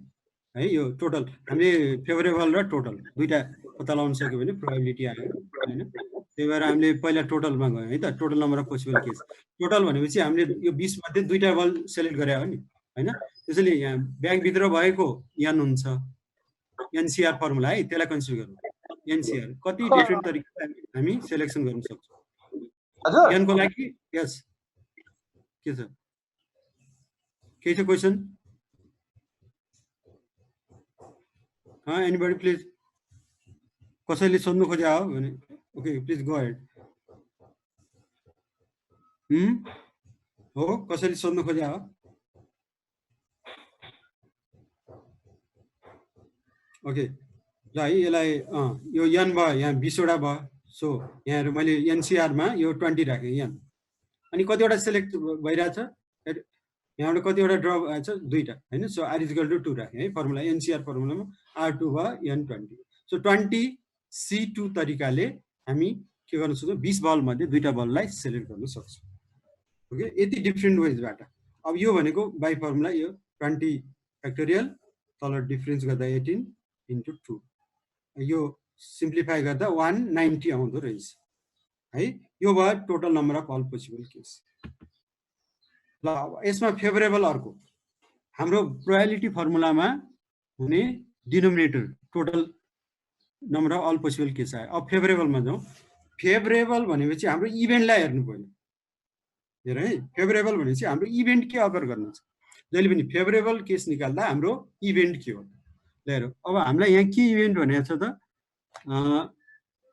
है यो टोटल हामीले फेभरेबल र टोटल दुईटा पत्ता लगाउन सक्यो भने प्रोबेबिलिटी आयो हैन त्यही भएर हामीले पहिला टोटलमा गयौँ है त total number of possible case total भनेपछि हामीले यो 20 मध्ये 2टा बल सेलेक्ट गरे हो नि हैन त्यसैले यहाँ ब्याङ्क भित्र भएको n हुन्छ एनसीआर फर्मुला है त्यसलाई कन्सिडर गरौँ एनसीआर कति डिफरेन्ट तरिकाले हामी सिलेक्सन गर्न सक्छौँ n को लागि यस के छ के छ क्वेशन एनीबडी प्लिज कसैले सोध्नु खोजे हो भने ओके प्लिज गो अहेड हो कसैले सोध्नु खोजे हो ओके ल है यसलाई यो n भयो यहाँ 20 वटा भयो सो यहाँ मैले एनसीआर मा यो 20 राखेँ n अनि कतिवटा सिलेक्ट भइरहेछ यहाँबाट कतिवटा ड्र भएछ दुईटा हैन सो r = 2 राखेँ है फर्मुला एनसीआर फर्मुलामा r2 भयो n20 सो 20 c2 तरिकाले हामी के गर्न सक्छौँ 20 बल मध्ये दुईटा बललाई सिलेक्ट गर्न सक्छौँ ओके यति डिफरेन्ट वेजबाट अब यो भनेको बाइ फर्मुला यो 20 फ्याक्टोरियल तल डिफरेन्स गर्दा 18 * 2 यो सिम्प्लिफाई गर्दा 190 आउँदो रहेछ है यो भयो total number of all possible case ल यसमा फेभरेबल अर्को हाम्रो प्रोबेबिलिटी फर्मुलामा हुने denominator total number of all possible case आयो अब फेभरेबलमा जाउँ फेभरेबल भनेपछि हाम्रो इभेन्टलाई हेर्नु पर्यो हेर है फेभरेबल भनेपछि हाम्रो इभेन्ट के अकर गर्नु छ जहिले पनि फेभरेबल केस निकाल्दा हाम्रो इभेन्ट के हो ल हेरौँ अब हामीलाई यहाँ के इभेन्ट भनेको छ त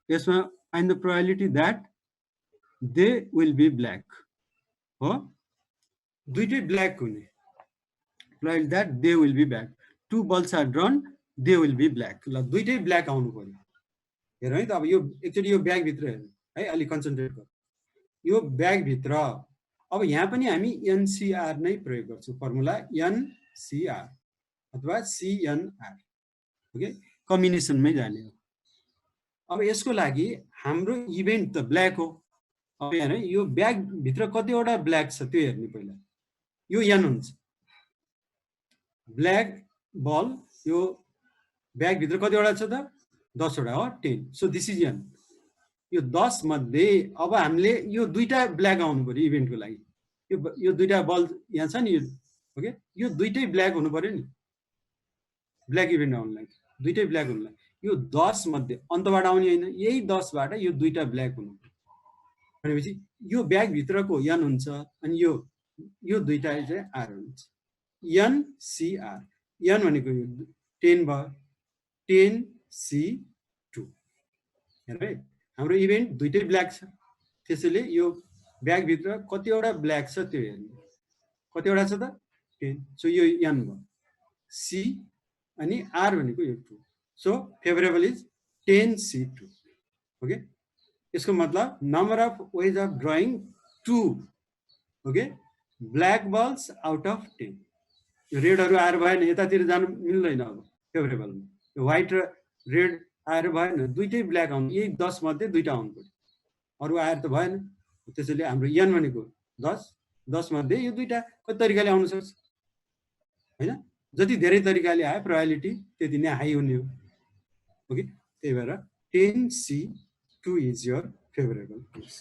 यसमा find the probability that they will be black हो दुईटै ब्ल्याक हुने probability that they will be black two balls are drawn they will be black ल दुईटै ब्ल्याक आउनु पर्यो हेर है त अब यो एकचोटि यो ब्याग भित्र हेर्नु है अलि कन्सन्ट्रेट गर यो ब्याग भित्र अब यहाँ पनि हामी एनसीआर नै प्रयोग गर्छौँ फर्मुला एनसीआर अथवा सीएनआर ओके कम्बिनेसनमै जाने हो अब यसको लागि हाम्रो इभेन्ट त ब्ल्याक हो अब हेर यो ब्याग भित्र कतिवटा ब्ल्याक छ त्यो हेर्ने पहिला यो n हुन्छ ब्ल्याक बल यो ब्याग भित्र कतिवटा छ त 10 वटा हो 10 सो दिस इज n यो 10 मध्ये अब हामीले यो दुईटा ब्ल्याक आउनु पर्यो इभेन्टको लागि यो दुईटा बल यहाँ छ नि ओके यो दुईटै ब्ल्याक हुनु पर्यो नि ब्ल्याक इभेन्ट आउनु लागि दुईटै ब्ल्याक हुनु लागि यो 10 मध्ये अन्तबाट आउने हैन यही 10 बाट यो दुईटा ब्ल्याक हुनु भनेपछि यो ब्याग भित्रको n हुन्छ अनि यो दुईटा चाहिँ r हुन्छ एनसीआर n भनेको यो 10 भयो 10c2 हेर है हाम्रो इभेन्ट दुईटै ब्ल्याक छ त्यसैले यो ब्याग भित्र कतिवटा ब्ल्याक छ त्यो हेर्नु कतिवटा छ त 10 सो यो n भयो c अनि r भनेको यो 2 so favourable is 10C2 okay यसको मतलब number of ways of drawing 2 okay black balls out of 10 यो रेडहरू आएर भएन यतातिर जानु मिल्दैन अब फेभरेबलमा यो व्हाइट र रेड आएर भएन दुईटै ब्ल्याक आउनु यही 10 मध्ये दुईटा आउनु पर्यो अरू आएर त भएन त्यसैले हाम्रो n भनेको 10 मध्ये यो दुईटा कति तरिकाले आउन सक्छ हैन जति धेरै तरिकाले आए प्रोबेबिलिटी त्यति नै हाई हुने हो ओके त्यही भएर 10C2 is your favourable case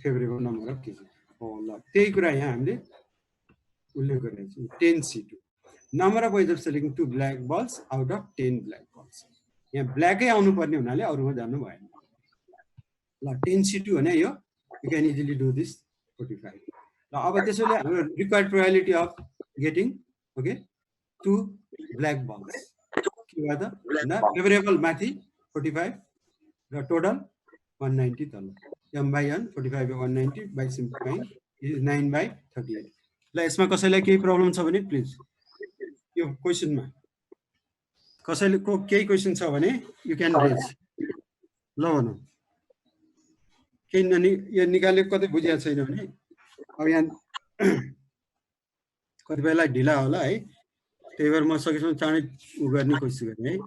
favourable number of cases हो ल त्यही कुरा यहाँ हामीले उल्लेख गरेका छौँ 10C2 number of ways of selecting 2 black balls out of 10 black balls यहाँ ब्ल्याकै आउनु पर्ने हुनाले अरूमा जानु भएन ल 10C2 भने यो you can easily do this 45 ल अब त्यसैले हाम्रो required probability of getting okay 2 black balls के भयो त न फेभरेबल माथि 45 र टोटल 190 तल m by n 45 by 190 by simplifying is 9 by 38 ल यसमा कसैलाई केही प्रब्लम छ भने प्लिज यो क्वेशनमा कसैले को केही क्वेशन छ भने यु क्यान रेज ल भनौँ केही यो निकाले कतै बुझिया छैन भने अब यहाँ कतिपयलाई ढिला होला है त्यही भएर म सकेसम्म चाँडै उ गर्ने कोसिस गर्ने है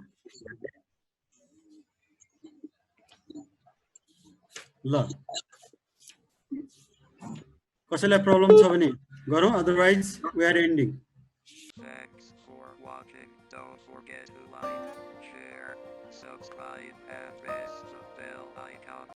ल कसैलाई प्रब्लम छ भने गरौँ otherwise we are ending Thanks for watching. Don't forget to like, share, subscribe, and press the bell icon.